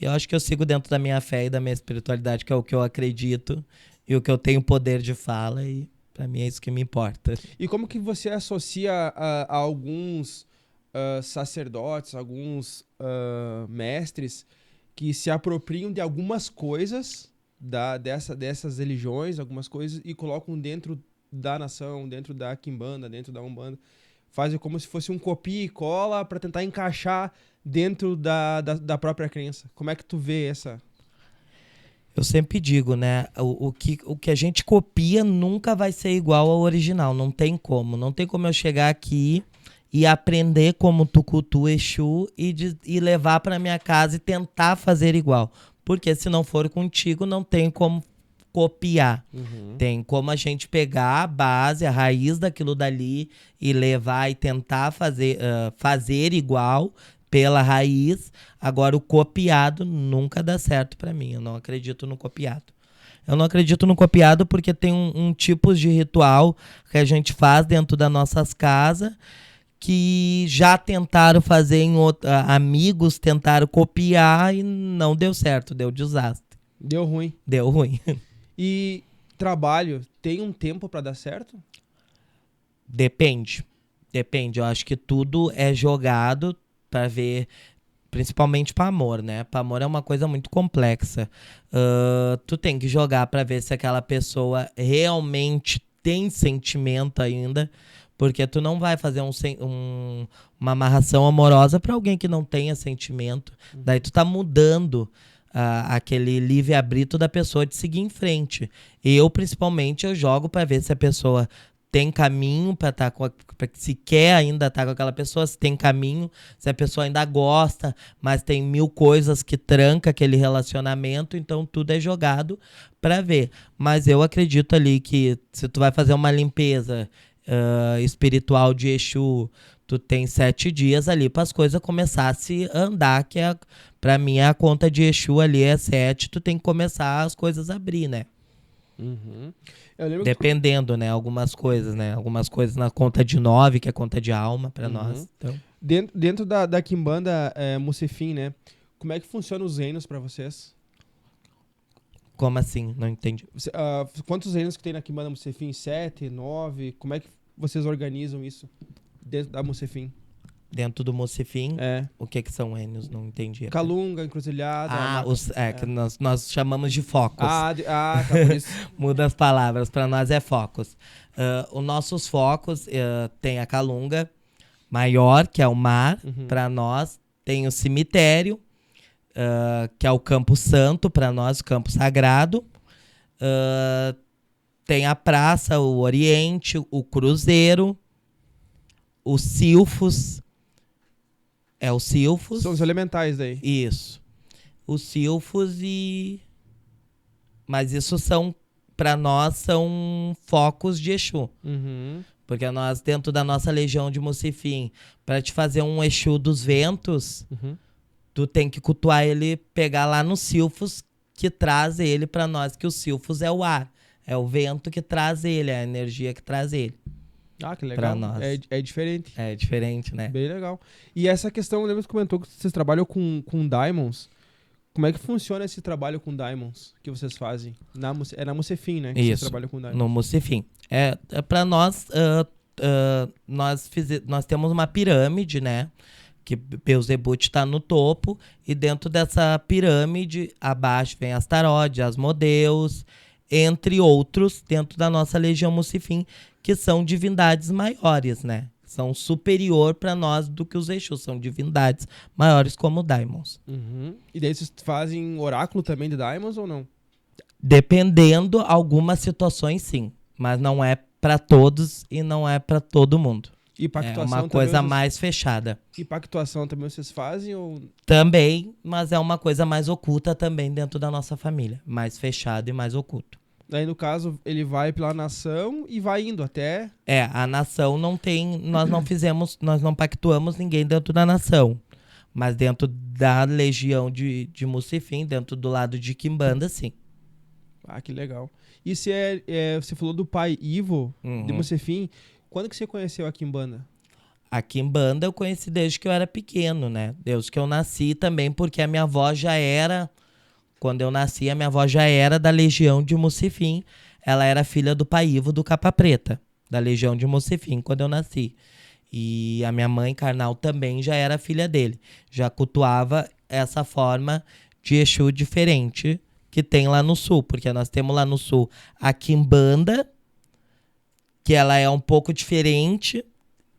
Eu acho que eu sigo dentro da minha fé e da minha espiritualidade, que é o que eu acredito e o que eu tenho poder de fala, e pra mim é isso que me importa.
E como que você associa a alguns sacerdotes, alguns mestres que se apropriam de algumas coisas dessas religiões, algumas coisas, e colocam dentro da nação, dentro da quimbanda, dentro da umbanda, fazem como se fosse um copia e cola para tentar encaixar dentro da própria crença. Como é que tu vê essa?
Eu sempre digo, né? O que a gente copia nunca vai ser igual ao original. Não tem como. Não tem como eu chegar aqui e aprender como tu cultua Exu e levar para minha casa e tentar fazer igual. Porque se não for contigo, não tem como copiar. Tem como a gente pegar a base, a raiz daquilo dali e levar e tentar fazer igual pela raiz. Agora, o copiado nunca dá certo pra mim. Eu não acredito no copiado. Eu não acredito no copiado porque tem um tipo de ritual que a gente faz dentro das nossas casas que já tentaram fazer amigos tentaram copiar e não deu certo, deu desastre.
Deu ruim.
Deu ruim.
E trabalho, tem um tempo pra dar certo?
Depende. Eu acho que tudo é jogado pra ver, principalmente para amor, né? Para amor é uma coisa muito complexa. Tu tem que jogar pra ver se aquela pessoa realmente tem sentimento ainda, porque tu não vai fazer uma amarração amorosa pra alguém que não tenha sentimento. Daí tu tá mudando aquele livre-arbítrio da pessoa de seguir em frente. Principalmente, eu jogo pra ver se a pessoa tem caminho para se quer ainda estar com aquela pessoa, se tem caminho, se a pessoa ainda gosta, mas tem 1000 coisas que tranca aquele relacionamento, então tudo é jogado para ver. Mas eu acredito ali que se tu vai fazer uma limpeza espiritual de Exu, tu tem 7 dias ali para as coisas começar a se andar, que para mim a conta de Exu ali é 7, tu tem que começar as coisas a abrir, né?
Eu lembro
dependendo, né? Algumas coisas, né? Algumas coisas na conta de 9, que é conta de alma pra nós. Então.
Dentro da quimbanda Mucefim, né? Como é que funcionam os reinos pra vocês?
Como assim? Não entendi.
Quantos reinos que tem na quimbanda Mucefim? 7, 9? Como é que vocês organizam isso dentro da Mucefim?
Dentro do Mucefim, o que são Ênios? Não entendi.
Calunga, encruzilhada...
que nós chamamos de focos.
Tá, por isso.
Muda as palavras, para nós é focos. Os nossos focos tem a Calunga maior, que é o mar, para nós. Tem o cemitério, que é o Campo Santo, para nós, o Campo Sagrado. Tem a praça, o Oriente, o Cruzeiro, os Silfos. É o Silfos.
São os elementais daí.
Isso. Os Silfos Mas isso pra nós, são focos de Exu. Porque nós, dentro da nossa legião de Mucefim, pra te fazer um Exu dos ventos, tu tem que cultuar ele, pegar lá nos Silfos, que traz ele pra nós, que o Silfos é o ar. É o vento que traz ele, é a energia que traz ele.
Que legal.
Nós.
É diferente.
É diferente, né?
Bem legal. E essa questão, eu lembro que você comentou que vocês trabalham com diamonds. Como é que funciona esse trabalho com Diamonds que vocês fazem? É na Mucefim, né? Que
Isso,
vocês trabalham com Diamonds.
no Mucefim. Para nós, nós temos uma pirâmide, né? Que Beelzebub está no topo, e dentro dessa pirâmide, abaixo vem Astaroth, Asmodeus, entre outros, dentro da nossa legião Mucefim, que são divindades maiores, né? São superior para nós do que os Exus, são divindades maiores como Daimons.
Uhum. E daí vocês fazem oráculo também de Diamonds ou não?
Dependendo, algumas situações sim, mas não é para todos e não é para todo mundo.
E
É
pactuação
uma coisa
também
mais fechada.
E pactuação também vocês fazem ou...
Também, mas é uma coisa mais oculta também dentro da nossa família. Mais fechado e mais oculto.
Daí, no caso, ele vai pela nação e vai indo até...
A nação não tem... Nós não pactuamos ninguém dentro da nação. Mas dentro da legião de Mucefim, dentro do lado de Quimbanda, sim.
Ah, que legal. E se você falou do pai Ivo, de Mucefim, quando que você conheceu a Quimbanda?
A Quimbanda eu conheci desde que eu era pequeno, né? Desde que eu nasci também, porque a minha avó já era... Quando eu nasci, a minha avó já era da legião de Mucefim. Ela era filha do pai Ivo do Capa Preta, da legião de Mucefim, quando eu nasci. E a minha mãe carnal também já era filha dele. Já cultuava essa forma de Exu diferente que tem lá no sul. Porque nós temos lá no sul a Quimbanda, que ela é um pouco diferente,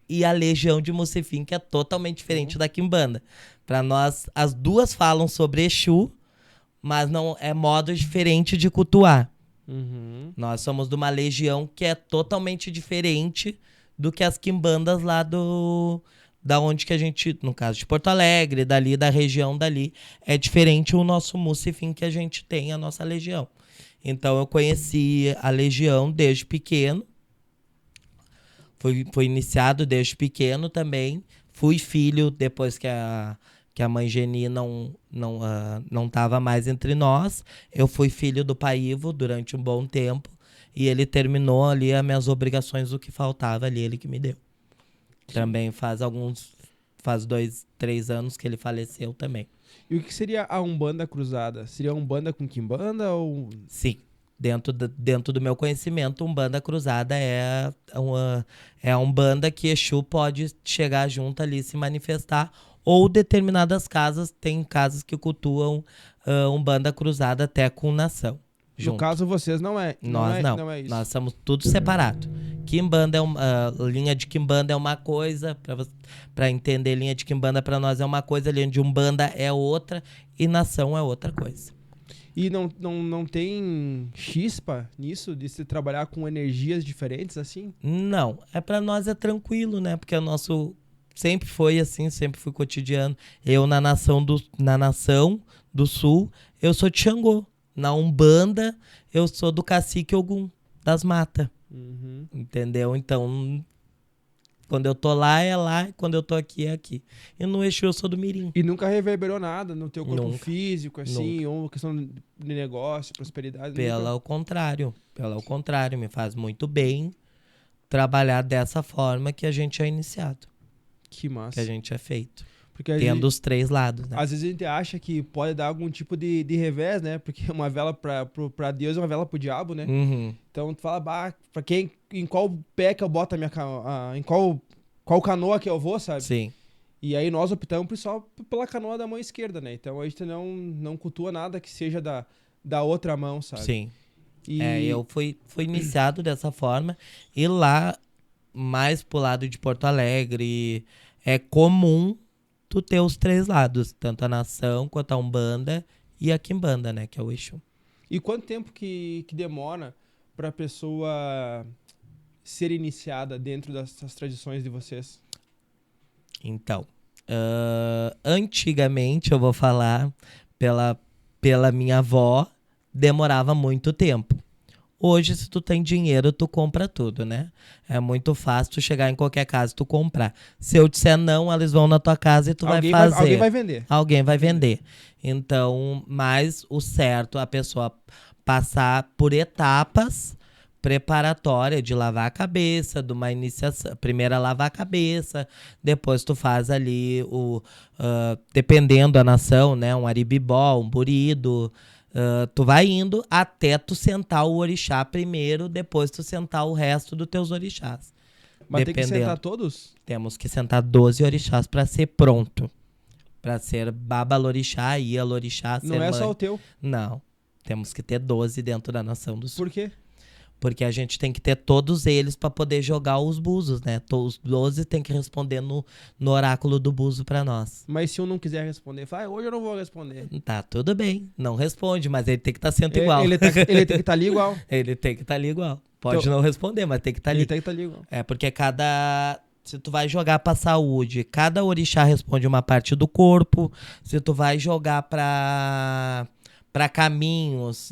e a legião de Mucefim, que é totalmente diferente da Quimbanda. Para nós, as duas falam sobre Exu, mas não é modo diferente de cultuar.
Uhum.
Nós somos de uma legião que é totalmente diferente do que as quimbandas lá da onde que a gente, no caso de Porto Alegre, dali, da região dali, é diferente o nosso Mucefim que a gente tem, a nossa legião. Então eu conheci a legião desde pequeno, fui iniciado desde pequeno também, fui filho depois que a mãe Geni não estava mais entre nós. Eu fui filho do pai Ivo durante um bom tempo. E ele terminou ali as minhas obrigações, o que faltava ali, ele que me deu. Também faz 2, 3 anos que ele faleceu também.
E o que seria a Umbanda Cruzada? Seria Umbanda com Quimbanda ou...
Sim. Dentro do meu conhecimento, Umbanda Cruzada é a Umbanda que Exu pode chegar junto ali e se manifestar. Ou determinadas casas, tem casas que cultuam Umbanda Cruzada até com nação. Junto.
No caso, vocês não é.
Nós não.
Não é isso.
Nós somos tudo separado. Quimbanda linha de Quimbanda é uma coisa, para entender linha de Quimbanda para nós é uma coisa, linha de Umbanda é outra e nação é outra coisa.
E não tem chispa nisso, de se trabalhar com energias diferentes assim?
Não, para nós é tranquilo, né? Porque o nosso sempre foi assim, sempre foi cotidiano. Eu na nação do sul, eu sou de Xangô. Na Umbanda, eu sou do cacique Ogum, das matas.
Uhum.
Entendeu? Então, quando eu tô lá, é lá. E quando eu tô aqui, é aqui. E no Exu, eu sou do Mirim.
E nunca reverberou nada no teu corpo
Nunca.
físico, assim?
Nunca.
Ou questão de negócio, prosperidade?
Pelo contrário, me faz muito bem trabalhar dessa forma que a gente é iniciado.
Que massa.
Que a gente é feito.
Porque
tendo os três lados, né?
Às vezes a gente acha que pode dar algum tipo de revés, né? Porque uma vela pra Deus é uma vela pro diabo, né?
Uhum.
Então tu fala, pra quem, em qual pé que eu boto a minha em qual canoa que eu vou, sabe?
Sim.
E aí nós optamos só pela canoa da mão esquerda, né? Então a gente não cultua nada que seja da outra mão, sabe?
Sim.
E...
eu fui iniciado dessa forma. E lá, mais pro lado de Porto Alegre, é comum tu ter os três lados, tanto a nação quanto a Umbanda e a Quimbanda, né, que é o Exu.
E quanto tempo que demora pra pessoa ser iniciada dentro dessas tradições de vocês?
Então, antigamente, eu vou falar, pela minha avó, demorava muito tempo. Hoje, se tu tem dinheiro, tu compra tudo, né? É muito fácil tu chegar em qualquer casa e tu comprar. Se eu disser não, eles vão na tua casa e tu vai fazer.
Alguém vai vender.
Alguém vai vender. Então, mas o certo é a pessoa passar por etapas preparatória de lavar a cabeça, de uma iniciação. Primeiro lavar a cabeça, depois tu faz ali dependendo da nação, né? Um aribibó, um burido. Tu vai indo até tu sentar o orixá primeiro, depois tu sentar o resto dos teus orixás.
Mas tem que sentar todos?
Temos que sentar 12 orixás para ser pronto. Para ser babalorixá, ialorixá,
Não é só o teu?
Não. Temos que ter 12 dentro da Nação do Sul.
Por quê?
Porque a gente tem que ter todos eles para poder jogar os búzios, né? Os 12 tem que responder no oráculo do búzio para nós.
Mas se um não quiser responder, fala, hoje eu não vou responder.
Tá, tudo bem. Não responde, mas ele tem que estar sendo igual.
Ele tem que estar ali igual.
Ele tem que estar ali igual. Pode não responder, mas tem que estar ali.
Ele tem que estar ali igual.
Porque se tu vai jogar pra saúde, cada orixá responde uma parte do corpo. Se tu vai jogar pra caminhos,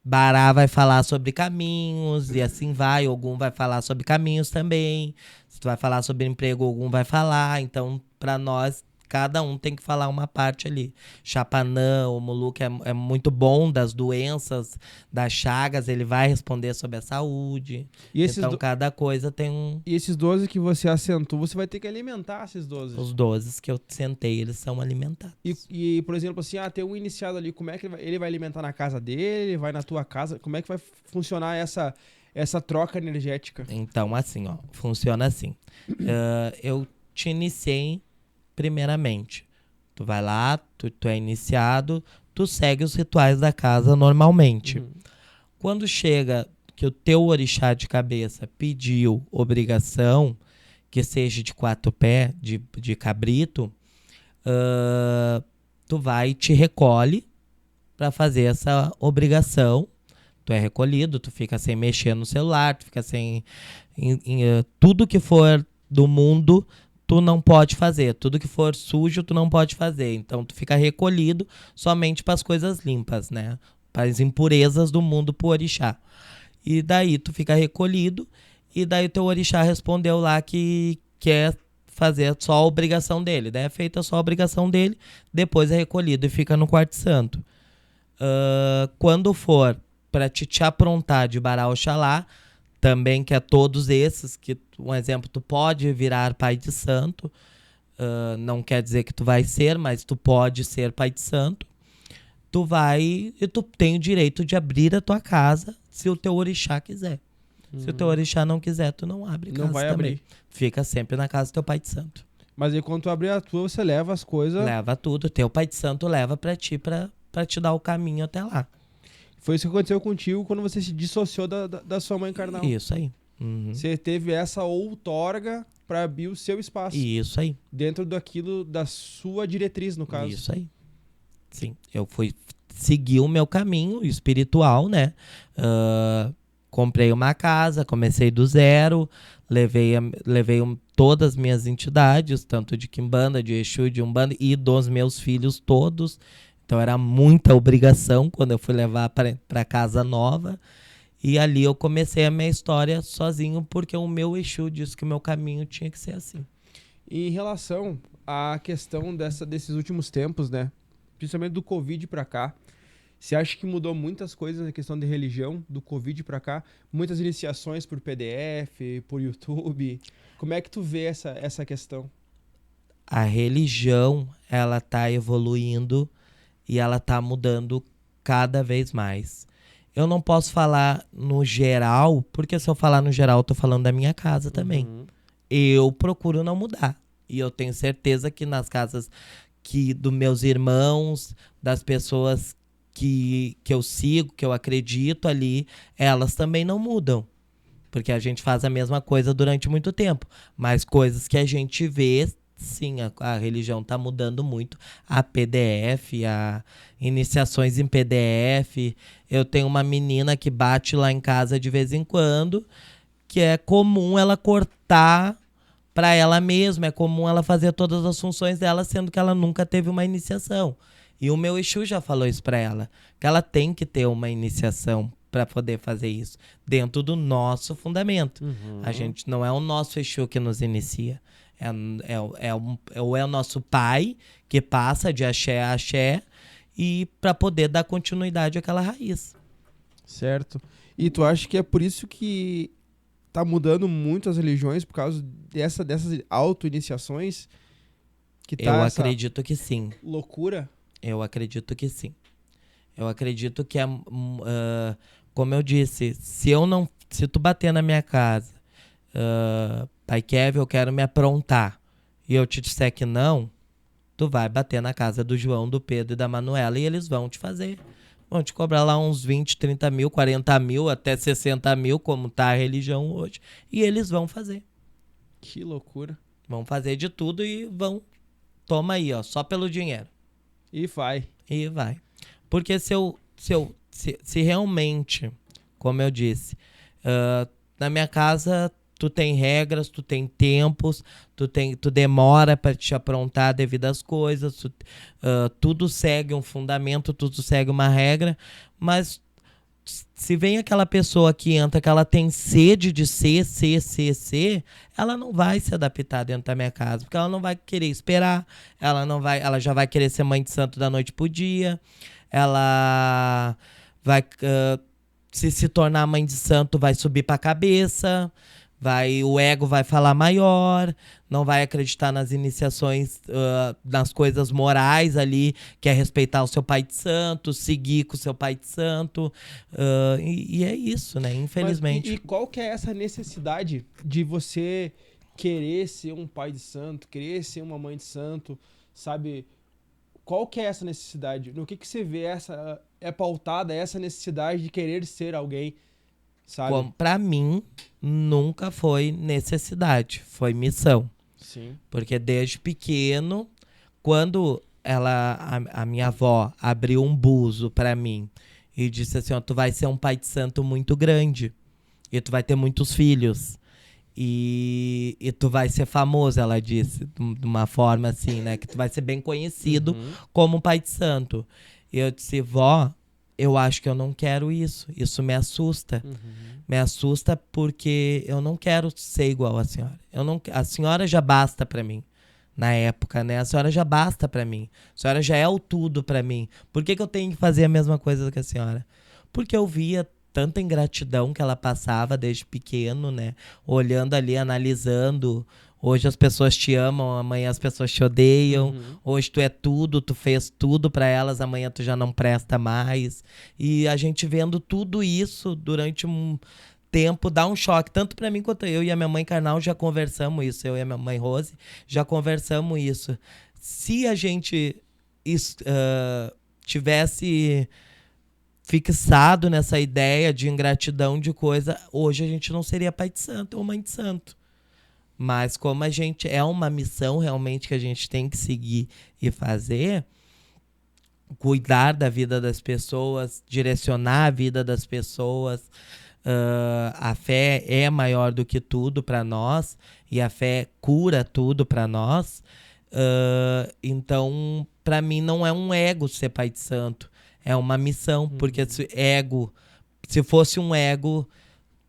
Bará vai falar sobre caminhos, e assim vai. Ogum vai falar sobre caminhos também. Se tu vai falar sobre emprego, Ogum vai falar. Então, pra nós, cada um tem que falar uma parte ali. Chapanã, o Muluque é muito bom das doenças, das chagas, ele vai responder sobre a saúde. Então, cada coisa tem um...
E esses 12 que você assentou, você vai ter que alimentar esses 12?
Os 12 que eu sentei, eles são alimentados.
E por exemplo, assim, tem um iniciado ali, como é que ele vai alimentar na casa dele, vai na tua casa? Como é que vai funcionar essa troca energética?
Então, assim, ó, funciona assim. Eu te iniciei primeiramente. Tu vai lá, tu é iniciado, tu segue os rituais da casa normalmente. Quando chega que o teu orixá de cabeça pediu obrigação, que seja de 4 pés, de cabrito, tu vai e te recolhe para fazer essa obrigação. Tu é recolhido, tu fica sem mexer no celular, tu fica sem... tudo que for do mundo, tu não pode fazer. Tudo que for sujo, tu não pode fazer. Então, tu fica recolhido somente para as coisas limpas, né? Para as impurezas do mundo pro orixá. E daí, tu fica recolhido. E daí, o teu orixá respondeu lá que quer fazer só a obrigação dele. Daí, é feita só a obrigação dele. Depois, é recolhido e fica no quarto santo. Quando for para te aprontar de Bará Oxalá, também que é todos esses, que um exemplo, tu pode virar pai de santo, não quer dizer que tu vai ser, mas tu pode ser pai de santo, tu vai e tu tem o direito de abrir a tua casa se o teu orixá quiser. Se o teu orixá não quiser, tu não abre casa.
Não vai
também.
abrir.
Fica sempre na casa do teu pai de santo.
Mas aí quando tu abrir a tua, você leva as coisas...
Leva tudo, teu pai de santo leva pra ti, pra te dar o caminho até lá.
Foi isso que aconteceu contigo quando você se dissociou da sua mãe carnal.
Isso aí.
Você teve essa outorga para abrir o seu espaço.
Isso aí.
Dentro daquilo, da sua diretriz, no caso.
Isso aí. Sim. Eu fui seguir o meu caminho espiritual, né? Comprei uma casa, comecei do zero, levei todas as minhas entidades, tanto de Quimbanda, de Exu, de Umbanda e dos meus filhos todos. Então era muita obrigação quando eu fui levar para casa nova. E ali eu comecei a minha história sozinho, porque o meu Exu disse que o meu caminho tinha que ser assim.
E em relação à questão desses últimos tempos, né? Principalmente do Covid para cá, você acha que mudou muitas coisas na questão de religião, do Covid para cá? Muitas iniciações por PDF, por YouTube. Como é que tu vê essa questão?
A religião, ela tá evoluindo e ela tá mudando cada vez mais. Eu não posso falar no geral, porque se eu falar no geral, eu tô falando da minha casa também. Eu procuro não mudar. E eu tenho certeza que nas casas dos meus irmãos, das pessoas que eu sigo, que eu acredito ali, elas também não mudam. Porque a gente faz a mesma coisa durante muito tempo. Mas coisas que a gente vê, sim, a religião está mudando muito. A PDF, a iniciações em PDF. Eu tenho uma menina que bate lá em casa de vez em quando, que é comum ela cortar para ela mesma, é comum ela fazer todas as funções dela, sendo que ela nunca teve uma iniciação. E o meu Exu já falou isso para ela, que ela tem que ter uma iniciação para poder fazer isso, dentro do nosso fundamento. A gente não é o nosso Exu que nos inicia. É o nosso pai que passa de axé a axé e para poder dar continuidade àquela raiz.
Certo. E tu acha que é por isso que tá mudando muito as religiões, por causa dessas auto-iniciações, que
Eu
tá essa
acredito que sim.
loucura?
Eu acredito que sim. Eu acredito que, como eu disse, se tu bater na minha casa, pai Kevin, eu quero me aprontar, e eu te disser que não, tu vai bater na casa do João, do Pedro e da Manuela e eles vão te fazer. Vão te cobrar lá uns 20, 30 mil, 40 mil, até 60 mil, como tá a religião hoje. E eles vão fazer.
Que loucura.
Vão fazer de tudo e vão. Toma aí, ó, só pelo dinheiro.
E vai.
E vai. Porque se realmente, como eu disse, na minha casa tu tem regras, tu tem tempos, tu demora para te aprontar devido às coisas, tudo segue um fundamento, tudo segue uma regra, mas se vem aquela pessoa que entra que ela tem sede de ser, ela não vai se adaptar dentro da minha casa, porque ela não vai querer esperar, ela já vai querer ser mãe de santo da noite pro dia, ela vai se tornar mãe de santo, vai subir pra cabeça, o ego vai falar maior, não vai acreditar nas iniciações, nas coisas morais ali, que é respeitar o seu pai de santo, seguir com o seu pai de santo, e é isso, né? Infelizmente.
Mas, e qual que é essa necessidade de você querer ser um pai de santo, querer ser uma mãe de santo, sabe? Qual que é essa necessidade? No que você vê é pautada essa necessidade de querer ser alguém, sabe?
Pra mim, nunca foi necessidade, foi missão.
Sim.
Porque desde pequeno, quando a minha avó abriu um buzo pra mim e disse assim, ó, tu vai ser um pai de santo muito grande e tu vai ter muitos filhos e tu vai ser famoso, ela disse, de uma forma assim, né, que tu vai ser bem conhecido como um pai de santo. E eu disse, vó, eu acho que eu não quero isso me assusta. Me assusta porque eu não quero ser igual a senhora. A senhora já basta pra mim. Na época, né? A senhora já basta pra mim. A senhora já é o tudo pra mim. Por que eu tenho que fazer a mesma coisa que a senhora? Porque eu via tanta ingratidão que ela passava desde pequeno, né? Olhando ali, analisando. Hoje as pessoas te amam, amanhã as pessoas te odeiam. Hoje tu é tudo, tu fez tudo pra elas, amanhã tu já não presta mais. E a gente vendo tudo isso durante um tempo dá um choque, tanto pra mim quanto eu e a minha mãe carnal já conversamos isso, eu e a minha mãe Rose já conversamos isso. Se a gente tivesse fixado nessa ideia de ingratidão de coisa, hoje a gente não seria pai de santo ou mãe de santo. Mas como a gente é uma missão realmente que a gente tem que seguir e fazer, cuidar da vida das pessoas, direcionar a vida das pessoas, a fé é maior do que tudo para nós e a fé cura tudo para nós. Então, para mim não é um ego ser pai de santo, é uma missão, porque se fosse um ego,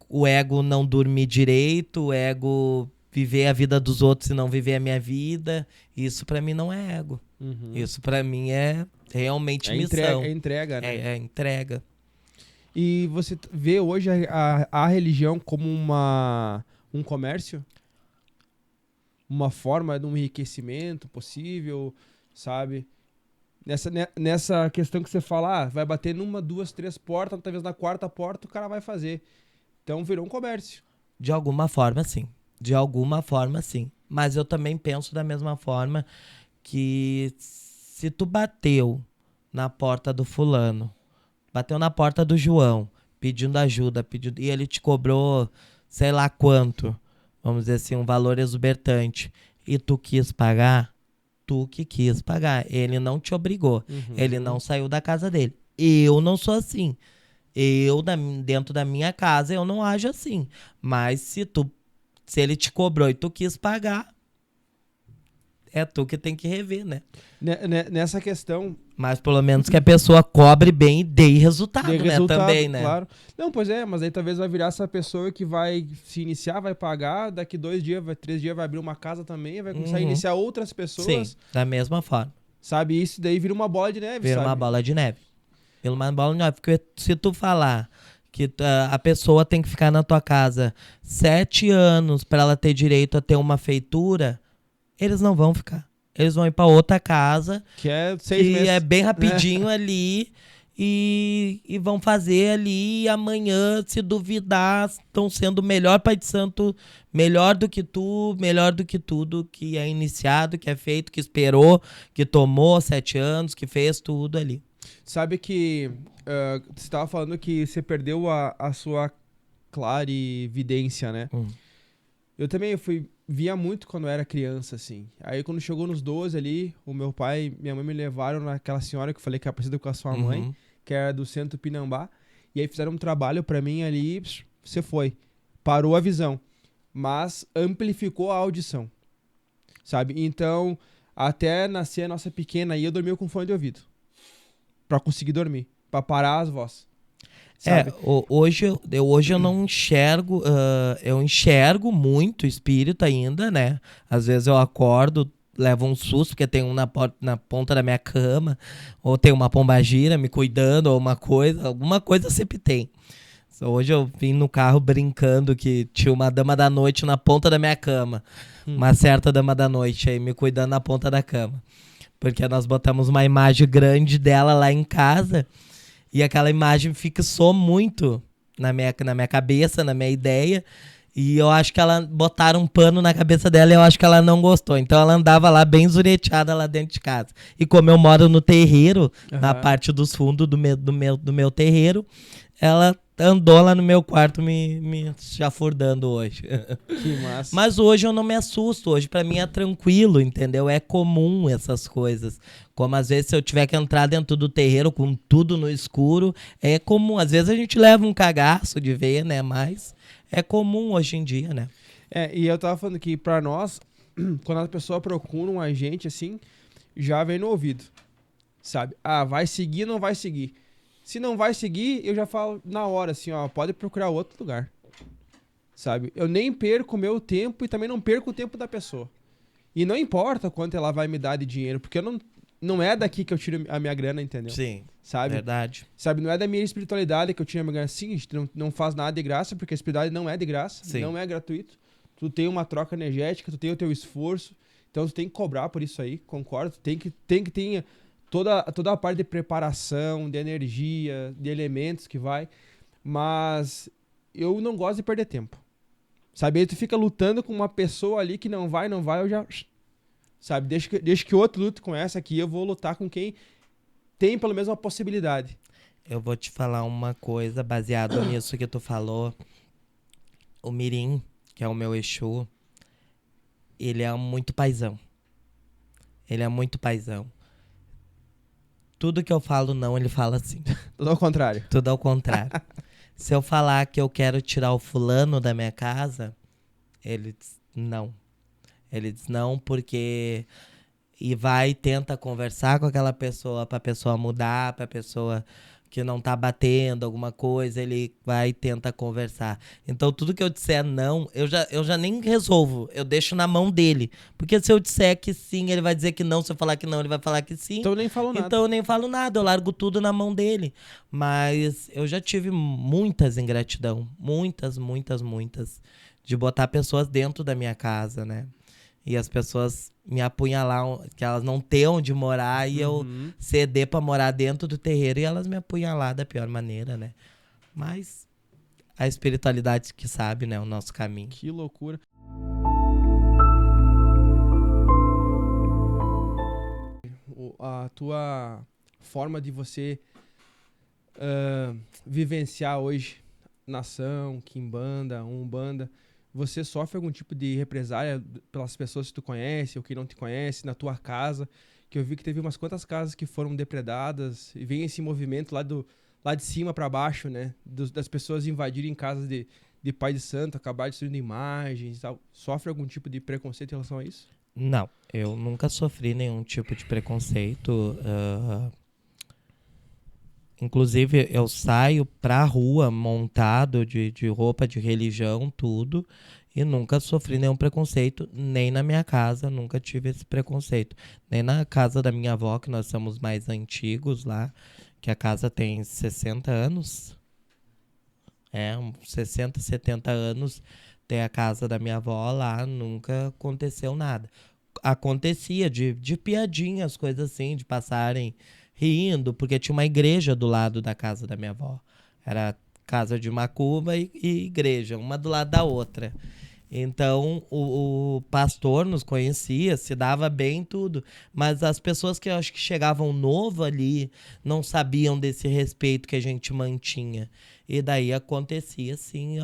o ego não dormir direito, o ego viver a vida dos outros e não viver a minha vida, isso para mim não é ego. Isso para mim é realmente missão.
É entrega, né?
É entrega.
E você vê hoje a religião como um comércio? Uma forma de um enriquecimento possível, sabe? Nessa questão que você fala, vai bater numa, duas, três portas, talvez na quarta porta o cara vai fazer. Então virou um comércio.
De alguma forma, sim. De alguma forma, sim. Mas eu também penso da mesma forma que se tu bateu na porta do fulano, bateu na porta do João, pedindo ajuda, e ele te cobrou sei lá quanto, vamos dizer assim, um valor exorbitante, e tu quis pagar, tu que quis pagar. Ele não te obrigou, ele não saiu da casa dele. Eu não sou assim. Dentro da minha casa, eu não ajo assim. Mas se ele te cobrou e tu quis pagar, é tu que tem que rever, né?
Nessa questão...
Mas pelo menos que a pessoa cobre bem e dê resultado, né? Também, né?
Claro. Não, pois é, mas aí talvez vai virar essa pessoa que vai se iniciar, vai pagar, daqui 2 dias, 3 dias vai abrir uma casa também, vai começar a iniciar outras pessoas.
Sim, da mesma forma.
Sabe, isso daí vira uma bola de neve,
Vira
sabe?
uma bola de neve. Pelo mais bola não, porque se tu falar que a pessoa tem que ficar na tua casa 7 anos para ela ter direito a ter uma feitura, eles não vão ficar. Eles vão ir para outra casa,
Que é 6
que
meses.
é bem rapidinho ali, e vão fazer ali, e amanhã, se duvidar, estão sendo o melhor pai de santo, melhor do que tu, melhor do que tudo que é iniciado, que é feito, que esperou, que tomou 7 anos, que fez tudo ali.
Sabe que você estava falando que você perdeu a sua clarividência, né? Eu também via muito quando eu era criança, assim. Aí quando chegou nos 12 ali, o meu pai e minha mãe me levaram naquela senhora que eu falei que era parecida com a sua mãe, que era do Centro Pinambá. E aí fizeram um trabalho pra mim ali, você foi. Parou a visão. Mas amplificou a audição. Sabe? Então, até nascer a nossa pequena aí, eu dormia com fone de ouvido. Pra conseguir dormir. Pra parar as vozes. Sabe?
Hoje eu não enxergo, eu enxergo muito espírito ainda, né? Às vezes eu acordo, levo um susto, porque tem um na ponta da minha cama, ou tem uma pombagira me cuidando, ou alguma coisa sempre tem. Hoje eu vim no carro brincando que tinha uma dama da noite na ponta da minha cama. Uma certa dama da noite aí me cuidando na ponta da cama. Porque nós botamos uma imagem grande dela lá em casa. E aquela imagem fixou muito na minha cabeça, na minha ideia. E eu acho que ela botaram um pano na cabeça dela e eu acho que ela não gostou. Então ela andava lá bem zureteada lá dentro de casa. E como eu moro no terreiro, na parte dos fundos do meu terreiro, ela andou lá no meu quarto me chafurdando hoje.
Que massa.
Mas hoje eu não me assusto. Hoje pra mim é tranquilo, entendeu? É comum essas coisas. Como às vezes se eu tiver que entrar dentro do terreiro com tudo no escuro, é comum. Às vezes a gente leva um cagaço de ver, né? Mas é comum hoje em dia, né?
E eu tava falando que pra nós, quando a pessoa procura um agente assim, já vem no ouvido. Sabe? Ah, vai seguir, não vai seguir. Se não vai seguir, eu já falo na hora, assim, ó, pode procurar outro lugar. Sabe? Eu nem perco o meu tempo e também não perco o tempo da pessoa. E não importa quanto ela vai me dar de dinheiro, porque eu não é daqui que eu tiro a minha grana, entendeu?
Sim,
sabe?
Verdade.
Sabe, não é da minha espiritualidade que eu tiro a minha grana. Sim, a gente não faz nada de graça, porque a espiritualidade não é de graça,
Sim.
não é gratuito. Tu tem uma troca energética, tu tem o teu esforço, então tu tem que cobrar por isso aí, concordo? Tem que ter toda a parte de preparação, de energia, de elementos que vai, mas eu não gosto de perder tempo. Sabe, aí tu fica lutando com uma pessoa ali que não vai, eu já... Sabe, deixa que outro lute com essa aqui, eu vou lutar com quem tem pelo menos uma possibilidade.
Eu vou te falar uma coisa baseado nisso que tu falou. O Mirim, que é o meu Exu, ele é muito paizão. Ele é muito paizão. Tudo que eu falo não, ele fala assim.
Tudo ao contrário.
Tudo ao contrário. Se eu falar que eu quero tirar o fulano da minha casa, ele diz não. Ele diz não porque... E vai e tenta conversar com aquela pessoa pra pessoa mudar, pra pessoa que não tá batendo alguma coisa, ele vai e tenta conversar. Então tudo que eu disser não, eu já nem resolvo, eu deixo na mão dele. Porque se eu disser que sim, ele vai dizer que não, se eu falar que não, ele vai falar que sim.
Então eu nem falo nada.
Então eu nem falo nada, eu largo tudo na mão dele. Mas eu já tive muitas ingratidão, muitas, de botar pessoas dentro da minha casa, né? E as pessoas me apunhalar, que elas não têm onde morar, e eu ceder pra morar dentro do terreiro, e elas me apunhalar da pior maneira, né? Mas a espiritualidade que sabe, né? O nosso caminho.
Que loucura. A tua forma de você vivenciar hoje nação, quimbanda, umbanda, você sofre algum tipo de represália pelas pessoas que tu conhece ou que não te conhece na tua casa? Que eu vi que teve umas quantas casas que foram depredadas e vem esse movimento lá de cima para baixo, né? Das pessoas invadirem casas de pai de santo, acabar destruindo imagens e tal. Sofre algum tipo de preconceito em relação a isso?
Não, eu nunca sofri nenhum tipo de preconceito. Inclusive, eu saio pra rua montado de roupa de religião, tudo, e nunca sofri nenhum preconceito, nem na minha casa, nunca tive esse preconceito. Nem na casa da minha avó, que nós somos mais antigos lá, que a casa tem 60 anos. Uns 60, 70 anos tem a casa da minha avó lá, nunca aconteceu nada. Acontecia de piadinhas, coisas assim, de passarem rindo, porque tinha uma igreja do lado da casa da minha avó. Era casa de macumba e igreja, uma do lado da outra. Então, o pastor nos conhecia, se dava bem tudo. Mas as pessoas que eu acho que chegavam novo ali não sabiam desse respeito que a gente mantinha. E daí acontecia, assim,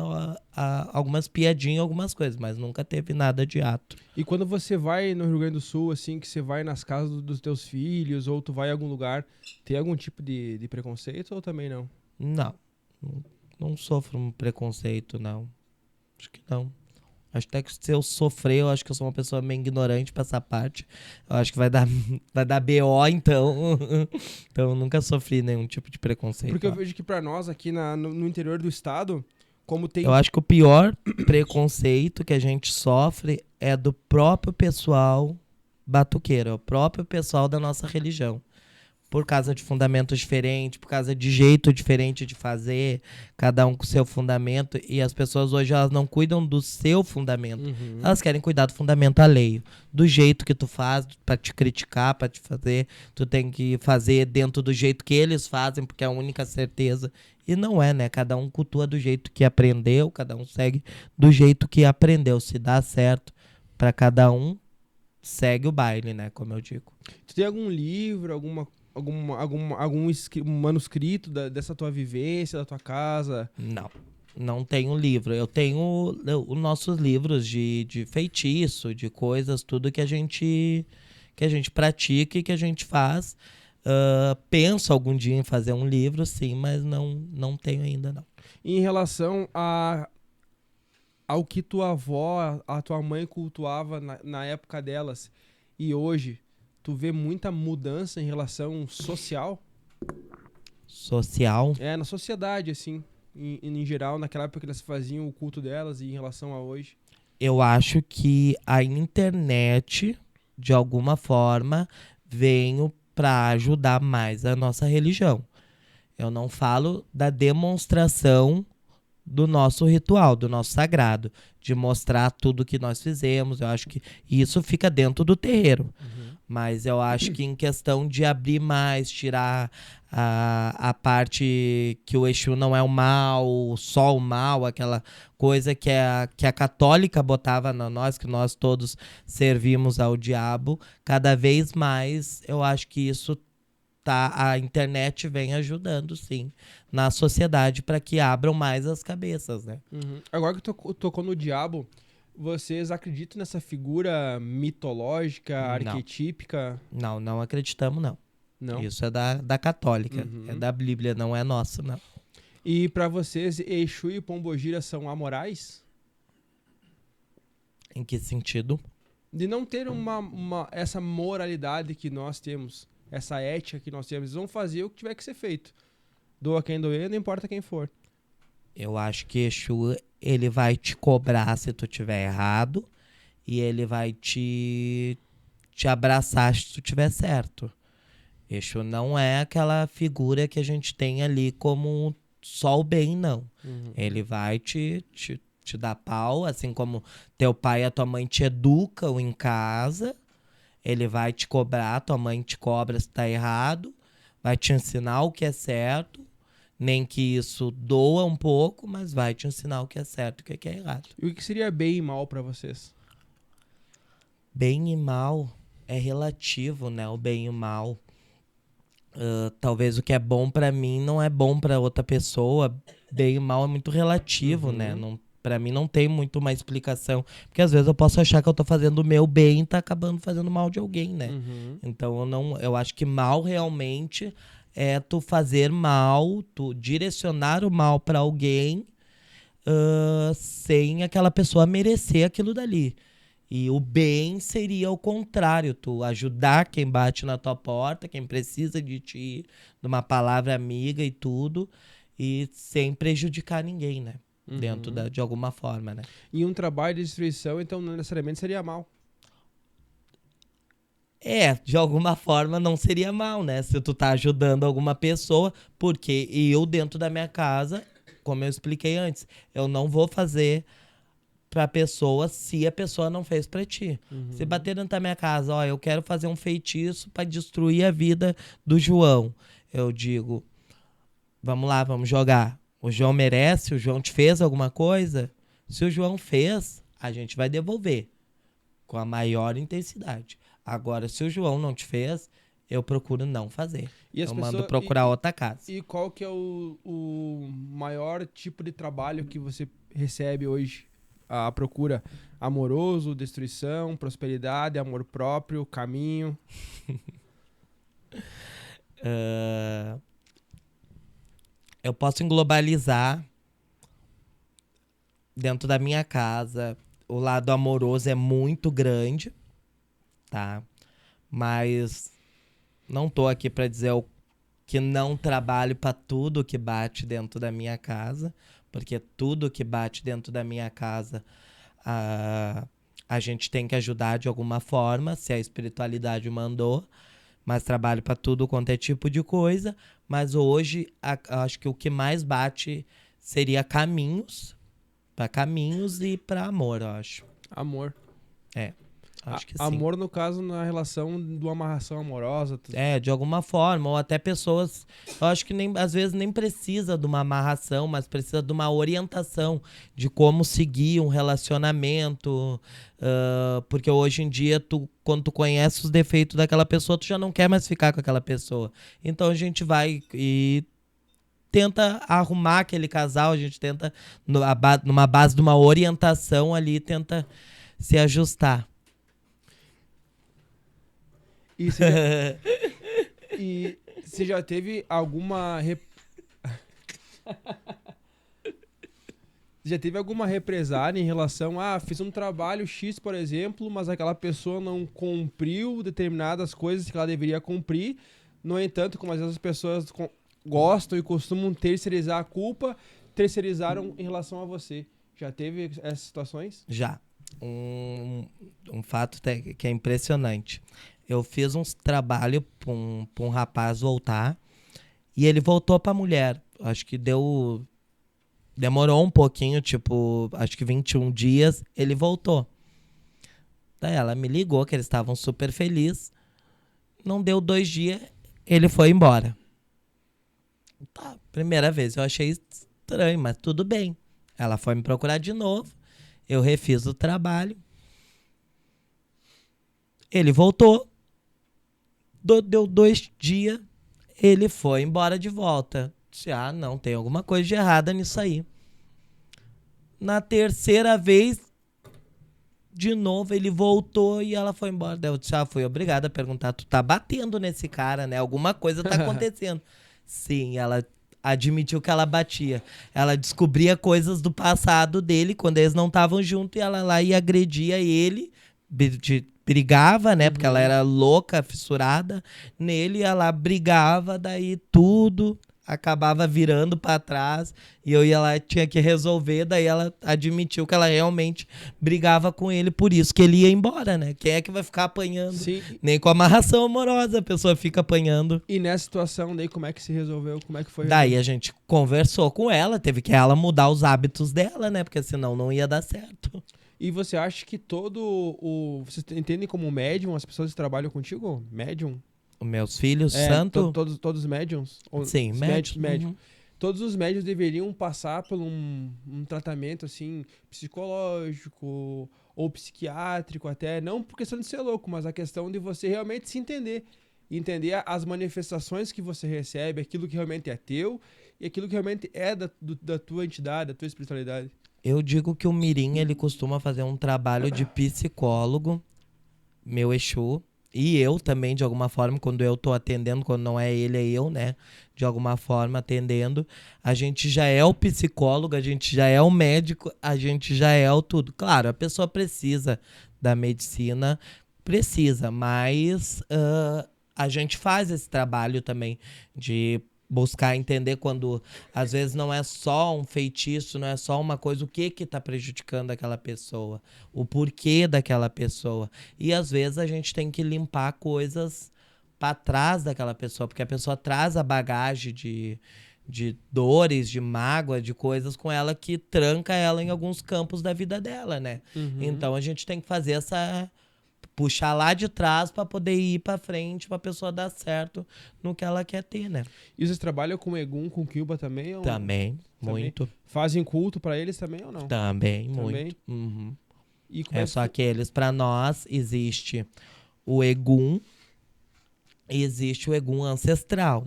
algumas piadinhas, algumas coisas, mas nunca teve nada de ato.
E quando você vai no Rio Grande do Sul, assim, que você vai nas casas dos teus filhos, ou tu vai em algum lugar, tem algum tipo de preconceito ou também não?
Não sofro um preconceito, não. Acho que não. Acho até que se eu sofrer, eu acho que eu sou uma pessoa meio ignorante pra essa parte. Eu acho que vai dar BO, então. Então eu nunca sofri nenhum tipo de preconceito.
Porque eu vejo que pra nós aqui no interior do estado, como tem...
Eu acho que o pior preconceito que a gente sofre é do próprio pessoal batuqueiro, é o próprio pessoal da nossa religião. Por causa de fundamentos diferentes, por causa de jeito diferente de fazer, cada um com seu fundamento. E as pessoas hoje elas não cuidam do seu fundamento. Elas querem cuidar do fundamento alheio. Do jeito que tu faz, pra te criticar, pra te fazer. Tu tem que fazer dentro do jeito que eles fazem, porque é a única certeza. E não é, né? Cada um cultua do jeito que aprendeu, cada um segue do jeito que aprendeu. Se dá certo pra cada um, segue o baile, né? Como eu digo.
Tu tem algum livro, algum manuscrito dessa tua vivência, da tua casa?
Não tenho livro. Eu tenho os nossos livros de feitiço, de coisas, tudo que a gente pratica e que a gente faz. Penso algum dia em fazer um livro, sim, mas não tenho ainda, não.
Em relação ao que tua avó, a tua mãe cultuava na época delas e hoje, tu vê muita mudança em relação social?
Social?
Na sociedade, assim, em geral, naquela época que elas faziam o culto delas e em relação a hoje.
Eu acho que a internet, de alguma forma, veio para ajudar mais a nossa religião. Eu não falo da demonstração do nosso ritual, do nosso sagrado, de mostrar tudo que nós fizemos. Eu acho que isso fica dentro do terreiro. Mas eu acho que em questão de abrir mais, tirar a parte que o Exu não é o mal, só o mal, aquela coisa que a católica botava na nós, que nós todos servimos ao diabo, cada vez mais eu acho que isso a internet vem ajudando, sim, na sociedade para que abram mais as cabeças, né?
Agora que tu tocou no diabo, vocês acreditam nessa figura mitológica, arquetípica?
Não acreditamos, não.
Não?
Isso é da católica, é da Bíblia, não é nosso, não.
E pra vocês, Exu e Pombogira são amorais?
Em que sentido?
De não ter essa moralidade que nós temos, essa ética que nós temos. Eles vão fazer o que tiver que ser feito. Doa quem doer, não importa quem for.
Eu acho que Exu, ele vai te cobrar se tu tiver errado e ele vai te abraçar se tu tiver certo. Exu não é aquela figura que a gente tem ali como só o bem, não. Ele vai te dar pau, assim como teu pai e a tua mãe te educam em casa. Ele vai te cobrar, tua mãe te cobra se tá errado, vai te ensinar o que é certo, nem que isso doa um pouco, mas vai te ensinar o que é certo e o que é errado.
E o que seria bem e mal pra vocês?
Bem e mal é relativo, né? O bem e o mal. Talvez o que é bom pra mim não é bom pra outra pessoa. Bem e mal é muito relativo, né? Pra mim não tem muito uma explicação. Porque às vezes eu posso achar que eu tô fazendo o meu bem e tá acabando fazendo mal de alguém, né? Então eu acho que mal realmente é tu fazer mal, tu direcionar o mal pra alguém sem aquela pessoa merecer aquilo dali. E o bem seria o contrário, tu ajudar quem bate na tua porta, quem precisa de ti, de uma palavra amiga e tudo, e sem prejudicar ninguém, né? Dentro de alguma forma, né?
E um trabalho de destruição, então, não necessariamente seria mal.
De alguma forma não seria mal, né? Se tu tá ajudando alguma pessoa, porque eu dentro da minha casa, como eu expliquei antes, eu não vou fazer pra pessoa se a pessoa não fez pra ti. Se bater dentro da minha casa, ó, eu quero fazer um feitiço pra destruir a vida do João. Eu digo, vamos lá, vamos jogar. O João merece? O João te fez alguma coisa? Se o João fez, a gente vai devolver com a maior intensidade. Agora, se o João não te fez, eu procuro não fazer.
E as
Eu mando
pessoas.
procurar outra casa.
E qual que é o maior tipo de trabalho que você recebe hoje? A procura amoroso, destruição, prosperidade, amor próprio, caminho.
Ah, eu posso englobalizar dentro da minha casa. O lado amoroso é muito grande, tá? Mas não tô aqui pra dizer que não trabalho pra tudo que bate dentro da minha casa, porque tudo que bate dentro da minha casa a gente tem que ajudar de alguma forma, se a espiritualidade mandou, mas trabalho pra tudo quanto é tipo de coisa. Mas hoje acho que o que mais bate seria caminhos, pra caminhos e pra amor, eu acho.
Amor.
Acho que sim.
Amor, no caso, na relação de uma amarração amorosa.
De alguma forma, ou até pessoas, eu acho que às vezes nem precisa de uma amarração, mas precisa de uma orientação de como seguir um relacionamento, porque hoje em dia, quando tu conhece os defeitos daquela pessoa, tu já não quer mais ficar com aquela pessoa. Então a gente vai e tenta arrumar aquele casal, a gente tenta, numa base de uma orientação ali, tenta se ajustar.
E você já, e você já teve alguma já teve alguma represália em relação fiz um trabalho X, por exemplo, mas aquela pessoa não cumpriu determinadas coisas que ela deveria cumprir. No entanto, como às vezes as pessoas gostam e costumam terceirizar a culpa, terceirizaram em relação a você. Já teve essas situações?
Já. Um fato que é impressionante. Eu fiz uns trabalhos pra um rapaz voltar e ele voltou pra mulher. Acho que demorou um pouquinho, tipo, acho que 21 dias, ele voltou. Daí ela me ligou que eles estavam super felizes. Não deu 2 dias, ele foi embora. Tá, primeira vez eu achei estranho, mas tudo bem. Ela foi me procurar de novo. Eu refiz o trabalho. Ele voltou. Deu 2 dias. Ele foi embora de volta. Disse, não, tem alguma coisa de errada nisso aí. Na terceira vez, de novo, ele voltou e ela foi embora. Daí eu disse, fui obrigada a perguntar, tu tá batendo nesse cara, né? Alguma coisa tá acontecendo. Sim, ela admitiu que ela batia. Ela descobria coisas do passado dele, quando eles não estavam juntos, e ela lá ia agredia ele, brigava, né? Porque ela era louca, fissurada nele, ela brigava, daí tudo acabava virando pra trás e eu ia lá, tinha que resolver. Daí ela admitiu que ela realmente brigava com ele, por isso que ele ia embora, né? Quem é que vai ficar apanhando?
Sim.
Nem com amarração amorosa a pessoa fica apanhando.
E nessa situação, daí, como é que se resolveu? Como é que foi?
Daí a gente conversou com ela, teve que ela mudar os hábitos dela, né? Porque senão não ia dar certo.
E você acha que vocês entendem como médium as pessoas que trabalham contigo? Médium?
Os meus filhos, santo?
Todos médiums?
Sim, médium.
Uhum. Todos os médiums deveriam passar por um tratamento, assim, psicológico ou psiquiátrico até. Não por questão de ser louco, mas a questão de você realmente se entender. Entender as manifestações que você recebe, aquilo que realmente é teu e aquilo que realmente é da tua entidade, da tua espiritualidade.
Eu digo que o Mirim, ele costuma fazer um trabalho de psicólogo, meu Exu, e eu também, de alguma forma, quando eu tô atendendo, quando não é ele, é eu, né? De alguma forma, atendendo. A gente já é o psicólogo, a gente já é o médico, a gente já é o tudo. Claro, a pessoa precisa da medicina, precisa, mas a gente faz esse trabalho também de buscar entender quando às vezes não é só um feitiço, não é só uma coisa, o que que tá prejudicando aquela pessoa, o porquê daquela pessoa. E às vezes a gente tem que limpar coisas para trás daquela pessoa, porque a pessoa traz a bagagem de dores, de mágoa, de coisas com ela que tranca ela em alguns campos da vida dela, né? Então a gente tem que fazer puxar lá de trás para poder ir para frente, para a pessoa dar certo no que ela quer ter, né?
E vocês trabalham com Egum, com Kilba também? Ou...
Também, muito.
Fazem culto pra eles também ou não?
Também, muito. Uhum.
E como
É só que eles, para nós, existe o Egum e existe o Egum ancestral.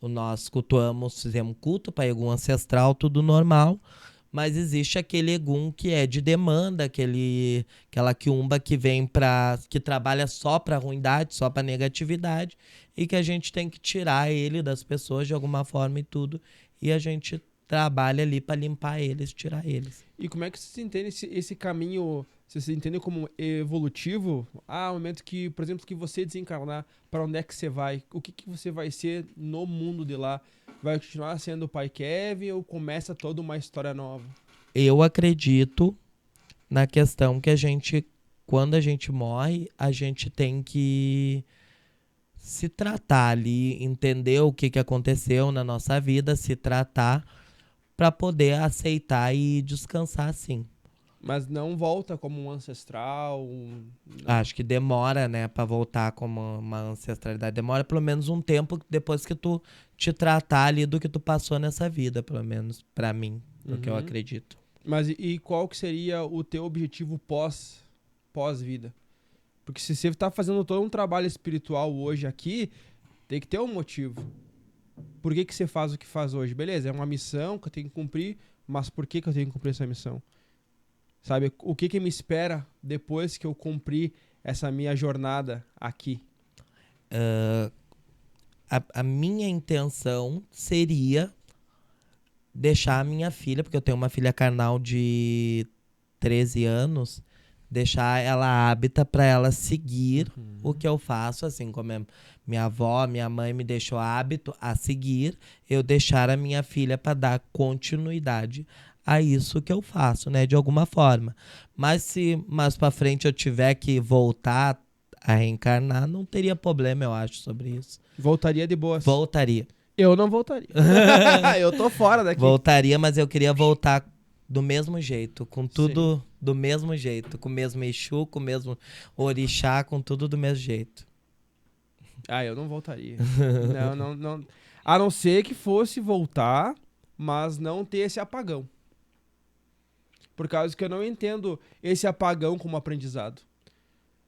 Nós cultuamos, fizemos culto para Egum ancestral, tudo normal. Mas existe aquele Egum que é de demanda, aquela quiumba que vem que trabalha só para ruindade, só para negatividade, e que a gente tem que tirar ele das pessoas de alguma forma e tudo, e a gente trabalha ali para limpar eles, tirar eles.
E como é que vocês entendem esse caminho? Vocês entendem como evolutivo? O momento que, por exemplo, que você desencarnar, para onde é que você vai? O que você vai ser no mundo de lá? Vai continuar sendo o pai Kevin ou começa toda uma história nova?
Eu acredito na questão que quando a gente morre, a gente tem que se tratar ali, entender o que aconteceu na nossa vida, se tratar para poder aceitar e descansar, sim.
Mas não volta como um ancestral?
Acho que demora, né, para voltar como uma ancestralidade. Demora pelo menos um tempo depois que tu te tratar ali do que tu passou nessa vida, pelo menos para mim, do que eu acredito.
Mas e qual que seria o teu objetivo pós-vida? Porque se você tá fazendo todo um trabalho espiritual hoje aqui, tem que ter um motivo. Por que você faz o que faz hoje? Beleza, é uma missão que eu tenho que cumprir, mas por que eu tenho que cumprir essa missão? Sabe, o que me espera depois que eu cumprir essa minha jornada aqui?
A minha intenção seria deixar a minha filha, porque eu tenho uma filha carnal de 13 anos, deixar ela hábita para ela seguir o que eu faço, assim como minha avó, minha mãe me deixou hábito a seguir, eu deixar a minha filha para dar continuidade a isso que eu faço, né, de alguma forma. Mas se mais para frente eu tiver que voltar a reencarnar, não teria problema, eu acho, sobre isso.
Voltaria de boas?
Voltaria.
Eu não voltaria. Eu tô fora daqui.
Voltaria, mas eu queria voltar do mesmo jeito, com tudo do mesmo jeito, com o mesmo Exu, com o mesmo Orixá, com tudo do mesmo jeito.
Eu não voltaria. não. A não ser que fosse voltar, mas não ter esse apagão. Por causa que eu não entendo esse apagão como aprendizado.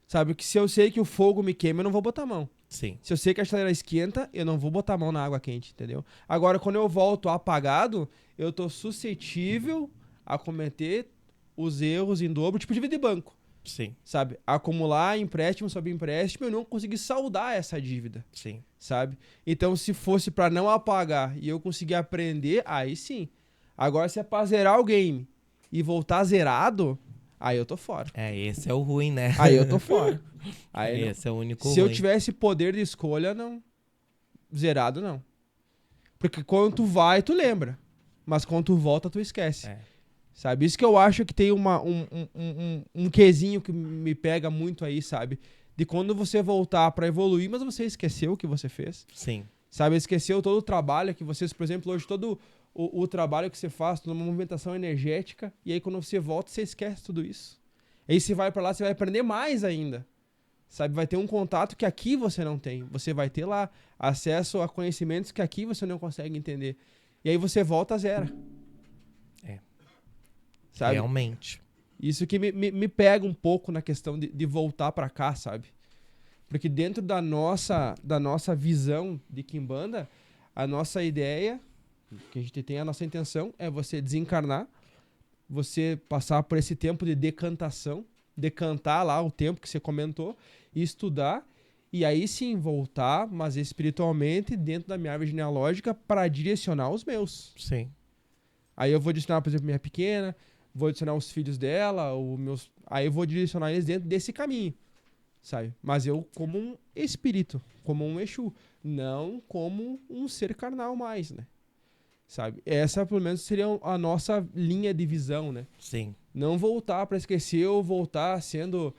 Sabe, que se eu sei que o fogo me queima, eu não vou botar a mão.
Sim.
Se eu sei que a chaleira esquenta, eu não vou botar a mão na água quente, entendeu? Agora, quando eu volto apagado, eu tô suscetível a cometer os erros em dobro, tipo dívida de banco.
Sim.
Sabe? Acumular empréstimo sobre empréstimo e não conseguir saldar essa dívida.
Sim.
Sabe? Então, se fosse pra não apagar e eu conseguir aprender, aí sim. Agora, se é pra zerar o game e voltar zerado, aí eu tô fora.
Esse é o ruim, né?
Aí eu tô fora. Aí
esse é o único ruim.
Se eu tivesse poder de escolha, não. Zerado, não. Porque quando tu vai, tu lembra. Mas quando tu volta, tu esquece. Sabe? Isso que eu acho que tem um quesinho que me pega muito aí, sabe? De quando você voltar pra evoluir, mas você esqueceu o que você fez.
Sim.
Sabe? Esqueceu todo o trabalho que vocês, por exemplo, hoje todo o trabalho que você faz, toda uma movimentação energética, e aí quando você volta, você esquece tudo isso. Aí você vai pra lá, você vai aprender mais ainda. Sabe? Vai ter um contato que aqui você não tem. Você vai ter lá acesso a conhecimentos que aqui você não consegue entender. E aí você volta a zero. Sabe?
Realmente.
Isso que me pega um pouco na questão de voltar pra cá, sabe? Porque dentro da nossa visão de Quimbanda, a nossa ideia, que a gente tem, a nossa intenção, é você desencarnar, você passar por esse tempo de decantação, decantar lá o tempo que você comentou, e estudar, e aí sim voltar, mas espiritualmente, dentro da minha árvore genealógica, para direcionar os meus.
Sim.
Aí eu vou direcionar, por exemplo, minha pequena, vou direcionar os filhos dela, aí eu vou direcionar eles dentro desse caminho, sabe? Mas eu como um espírito, como um Exu. não como um ser carnal mais, né? Sabe? Essa, pelo menos, seria a nossa linha de visão, né?
Sim.
Não voltar pra esquecer ou voltar sendo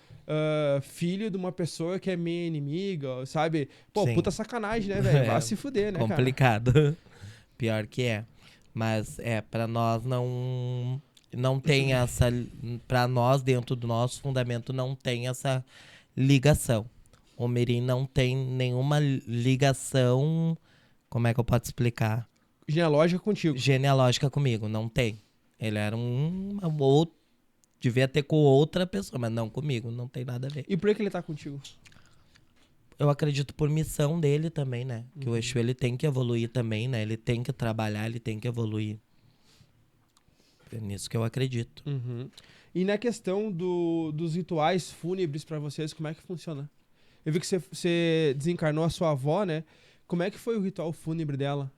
filho de uma pessoa que é minha inimiga, sabe? Pô,
Sim.
puta sacanagem, né, velho? Vai
É
se fuder, né, cara?
complicado. Pior que é. Mas para nós não tem essa, para nós dentro do nosso fundamento não tem essa ligação. O Mirim não tem nenhuma ligação, como é que eu posso explicar?
Genealógica contigo.
Genealógica comigo, não tem. Ele era ou devia ter com outra pessoa, mas não comigo, não tem nada a ver.
E por que ele tá contigo?
Eu acredito por missão dele também, né? Que o Exu ele tem que evoluir também, né? Ele tem que trabalhar, ele tem que evoluir. É nisso que eu acredito.
Uhum. E na questão dos rituais fúnebres pra vocês, como é que funciona? Eu vi que você desencarnou a sua avó, né? Como é que foi o ritual fúnebre dela?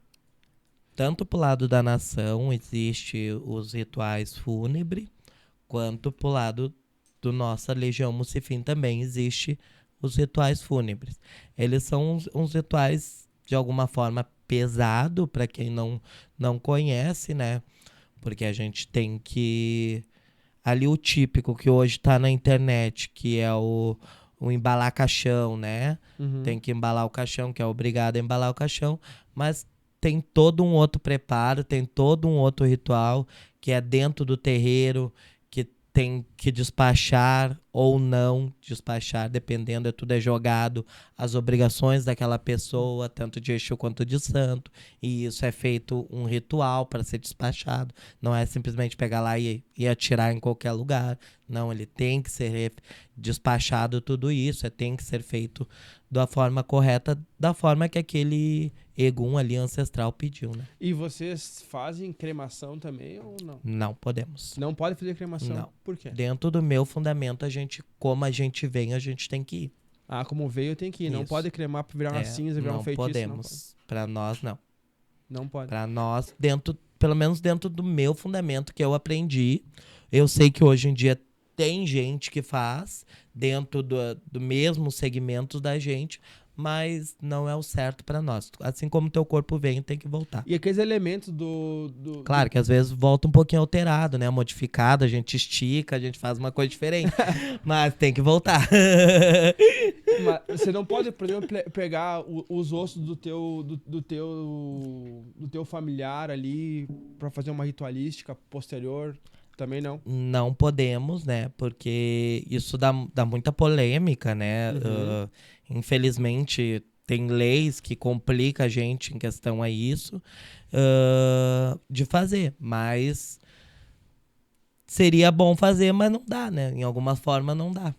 Tanto pro lado da nação existe os rituais fúnebres, quanto pro lado do nossa Legião Mucifim também existe os rituais fúnebres. Eles são uns rituais de alguma forma pesado para quem não conhece, né? Porque a gente tem que ali o típico que hoje tá na internet, que é o embalar caixão, né?
Uhum.
Tem que embalar o caixão, que é obrigado a embalar o caixão, mas tem todo um outro preparo, tem todo um outro ritual que é dentro do terreiro, que tem que despachar ou não despachar, dependendo, tudo é jogado, as obrigações daquela pessoa, tanto de Exu quanto de santo, e isso é feito um ritual para ser despachado, não é simplesmente pegar lá e atirar em qualquer lugar, não, ele tem que ser despachado tudo isso, tem que ser feito da forma correta, da forma que aquele Egum ali ancestral pediu, né?
E vocês fazem cremação também ou não?
Não podemos.
Não pode fazer cremação?
Não.
Por quê?
Dentro do meu fundamento, como a gente vem, a gente tem que ir.
Ah, como veio tem que ir. Não
Isso.
pode cremar pra virar uma cinza, virar um
não
feitiço.
podemos. Para nós, não.
Não pode.
Para nós, pelo menos dentro do meu fundamento que eu aprendi, eu sei que hoje em dia tem gente que faz dentro do mesmo segmento da gente, mas não é o certo para nós. Assim como teu corpo vem, tem que voltar.
E aqueles elementos
Claro que às vezes volta um pouquinho alterado, né? Modificado, a gente estica, a gente faz uma coisa diferente. Mas tem que voltar.
Mas você não pode, por exemplo, pegar os ossos do teu familiar ali pra fazer uma ritualística posterior. Também não.
Não podemos, né? Porque isso dá muita polêmica, né? Infelizmente, tem leis que complicam a gente em questão a isso de fazer. Mas seria bom fazer, mas não dá, né? Em alguma forma não dá.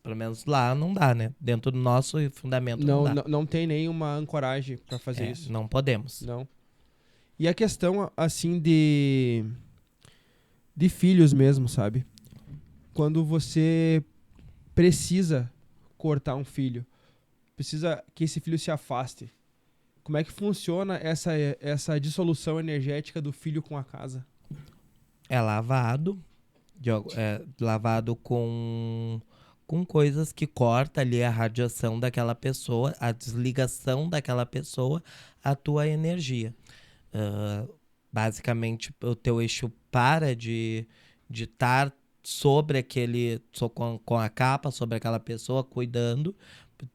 Pelo menos lá não dá, né? Dentro do nosso fundamento não dá.
Não tem nenhuma ancoragem pra fazer isso.
Não podemos.
Não. E a questão, assim, de filhos mesmo, sabe? Quando você precisa cortar um filho, precisa que esse filho se afaste. Como é que funciona essa dissolução energética do filho com a casa?
É lavado, lavado com coisas que corta ali a radiação daquela pessoa, a desligação daquela pessoa, a tua energia. Basicamente, o teu Exu para de estar sobre com a capa, sobre aquela pessoa, cuidando,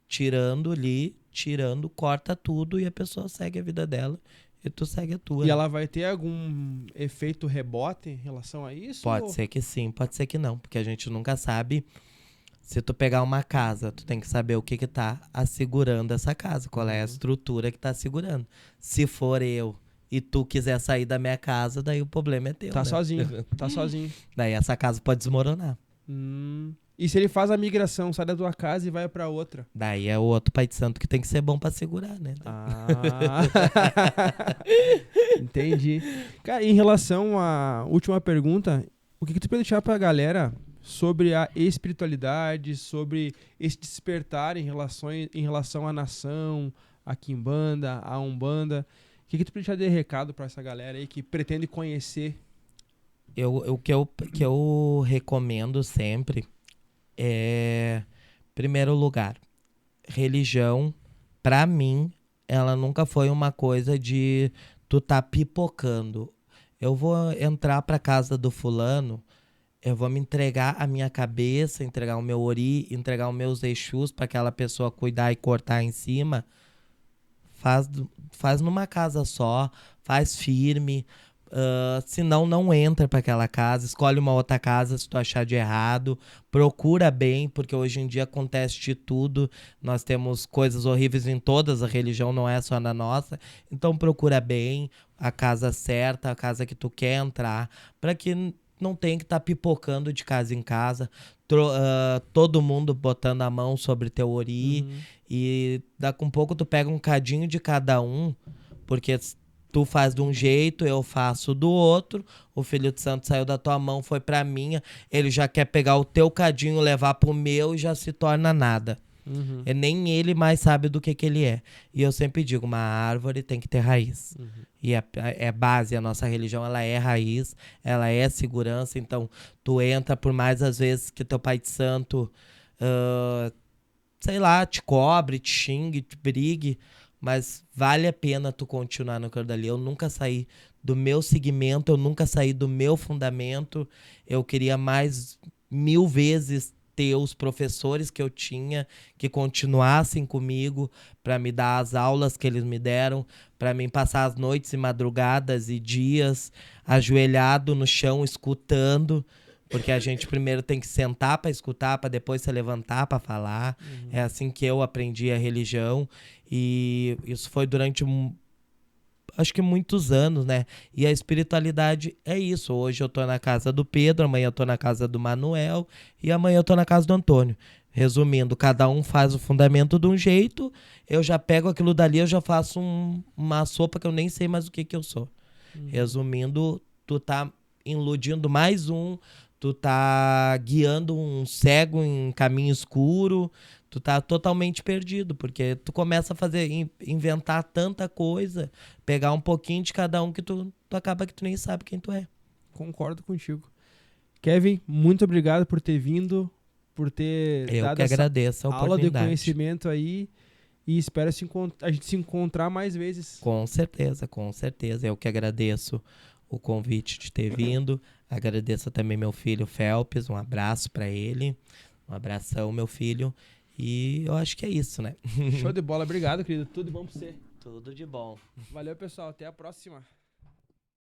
tirando, corta tudo e a pessoa segue a vida dela e tu segue a tua.
E ela vai ter algum efeito rebote em relação a isso?
Pode ser que sim, pode ser que não, porque a gente nunca sabe. Se tu pegar uma casa, tu tem que saber o que tá assegurando essa casa, qual é a estrutura que tá assegurando. Se for eu e tu quiser sair da minha casa, daí o problema é teu,
Tá
né?
sozinho, tá sozinho.
Daí essa casa pode desmoronar.
E se ele faz a migração, sai da tua casa e vai pra outra?
Daí é o outro pai de santo que tem que ser bom pra segurar, né?
Ah, entendi. Cara, em relação à última pergunta, o que tu pode deixar pra galera sobre a espiritualidade, sobre esse despertar em relação à nação, à quimbanda, à umbanda? O que tu pode deixar de recado pra essa galera aí que pretende conhecer?
O que eu recomendo sempre é, primeiro lugar, religião pra mim, ela nunca foi uma coisa de tu tá pipocando. Eu vou entrar pra casa do fulano, eu vou me entregar a minha cabeça, entregar o meu ori, entregar os meus Exus pra aquela pessoa cuidar e cortar em cima. Faz numa casa só, faz firme. Senão, não entra para aquela casa. Escolhe uma outra casa se tu achar de errado. Procura bem, porque hoje em dia acontece de tudo. Nós temos coisas horríveis em todas, a religião não é só na nossa. Então procura bem a casa certa, a casa que tu quer entrar, para que não tenha que estar pipocando de casa em casa. Todo mundo botando a mão sobre teu ori. E daqui um pouco tu pega um cadinho de cada um, porque tu faz de um jeito, eu faço do outro. O Filho de Santo saiu da tua mão, foi pra minha. Ele já quer pegar o teu cadinho, levar pro meu e já se torna nada. E nem ele mais sabe do que ele é. E eu sempre digo, uma árvore tem que ter raiz. E é base, a nossa religião, ela é raiz, ela é segurança. Então, tu entra, por mais às vezes que teu pai de santo, sei lá, te cobre, te xingue, te brigue, mas vale a pena tu continuar no aquilo dali. Eu nunca saí do meu segmento, eu nunca saí do meu fundamento. Eu queria mais 1000 vezes ter os professores que eu tinha, que continuassem comigo, para me dar as aulas que eles me deram, para mim passar as noites e madrugadas e dias ajoelhado no chão, escutando. Porque a gente primeiro tem que sentar para escutar, para depois se levantar para falar. É assim que eu aprendi a religião. E isso foi durante, acho que muitos anos, né? E a espiritualidade é isso. Hoje eu tô na casa do Pedro, amanhã eu tô na casa do Manuel e amanhã eu tô na casa do Antônio. Resumindo, cada um faz o fundamento de um jeito, eu já pego aquilo dali, eu já faço uma sopa que eu nem sei mais o que eu sou. Resumindo, tu tá iludindo mais um, tu tá guiando um cego em caminho escuro, tu tá totalmente perdido, porque tu começa a inventar tanta coisa, pegar um pouquinho de cada um que tu acaba que tu nem sabe quem tu é.
Concordo contigo. Kevin, muito obrigado por ter vindo, por ter
Eu
dado
que agradeço a
aula de
oportunidade.
conhecimento aí e espero a gente se encontrar mais vezes.
Com certeza, com certeza. Eu que agradeço o convite de ter vindo. Agradeço também meu filho Felps, um abraço pra ele. Um abração, meu filho. E eu acho que é isso, né?
Show de bola, obrigado, querido. Tudo de bom pra você.
Tudo de bom.
Valeu, pessoal. Até a próxima.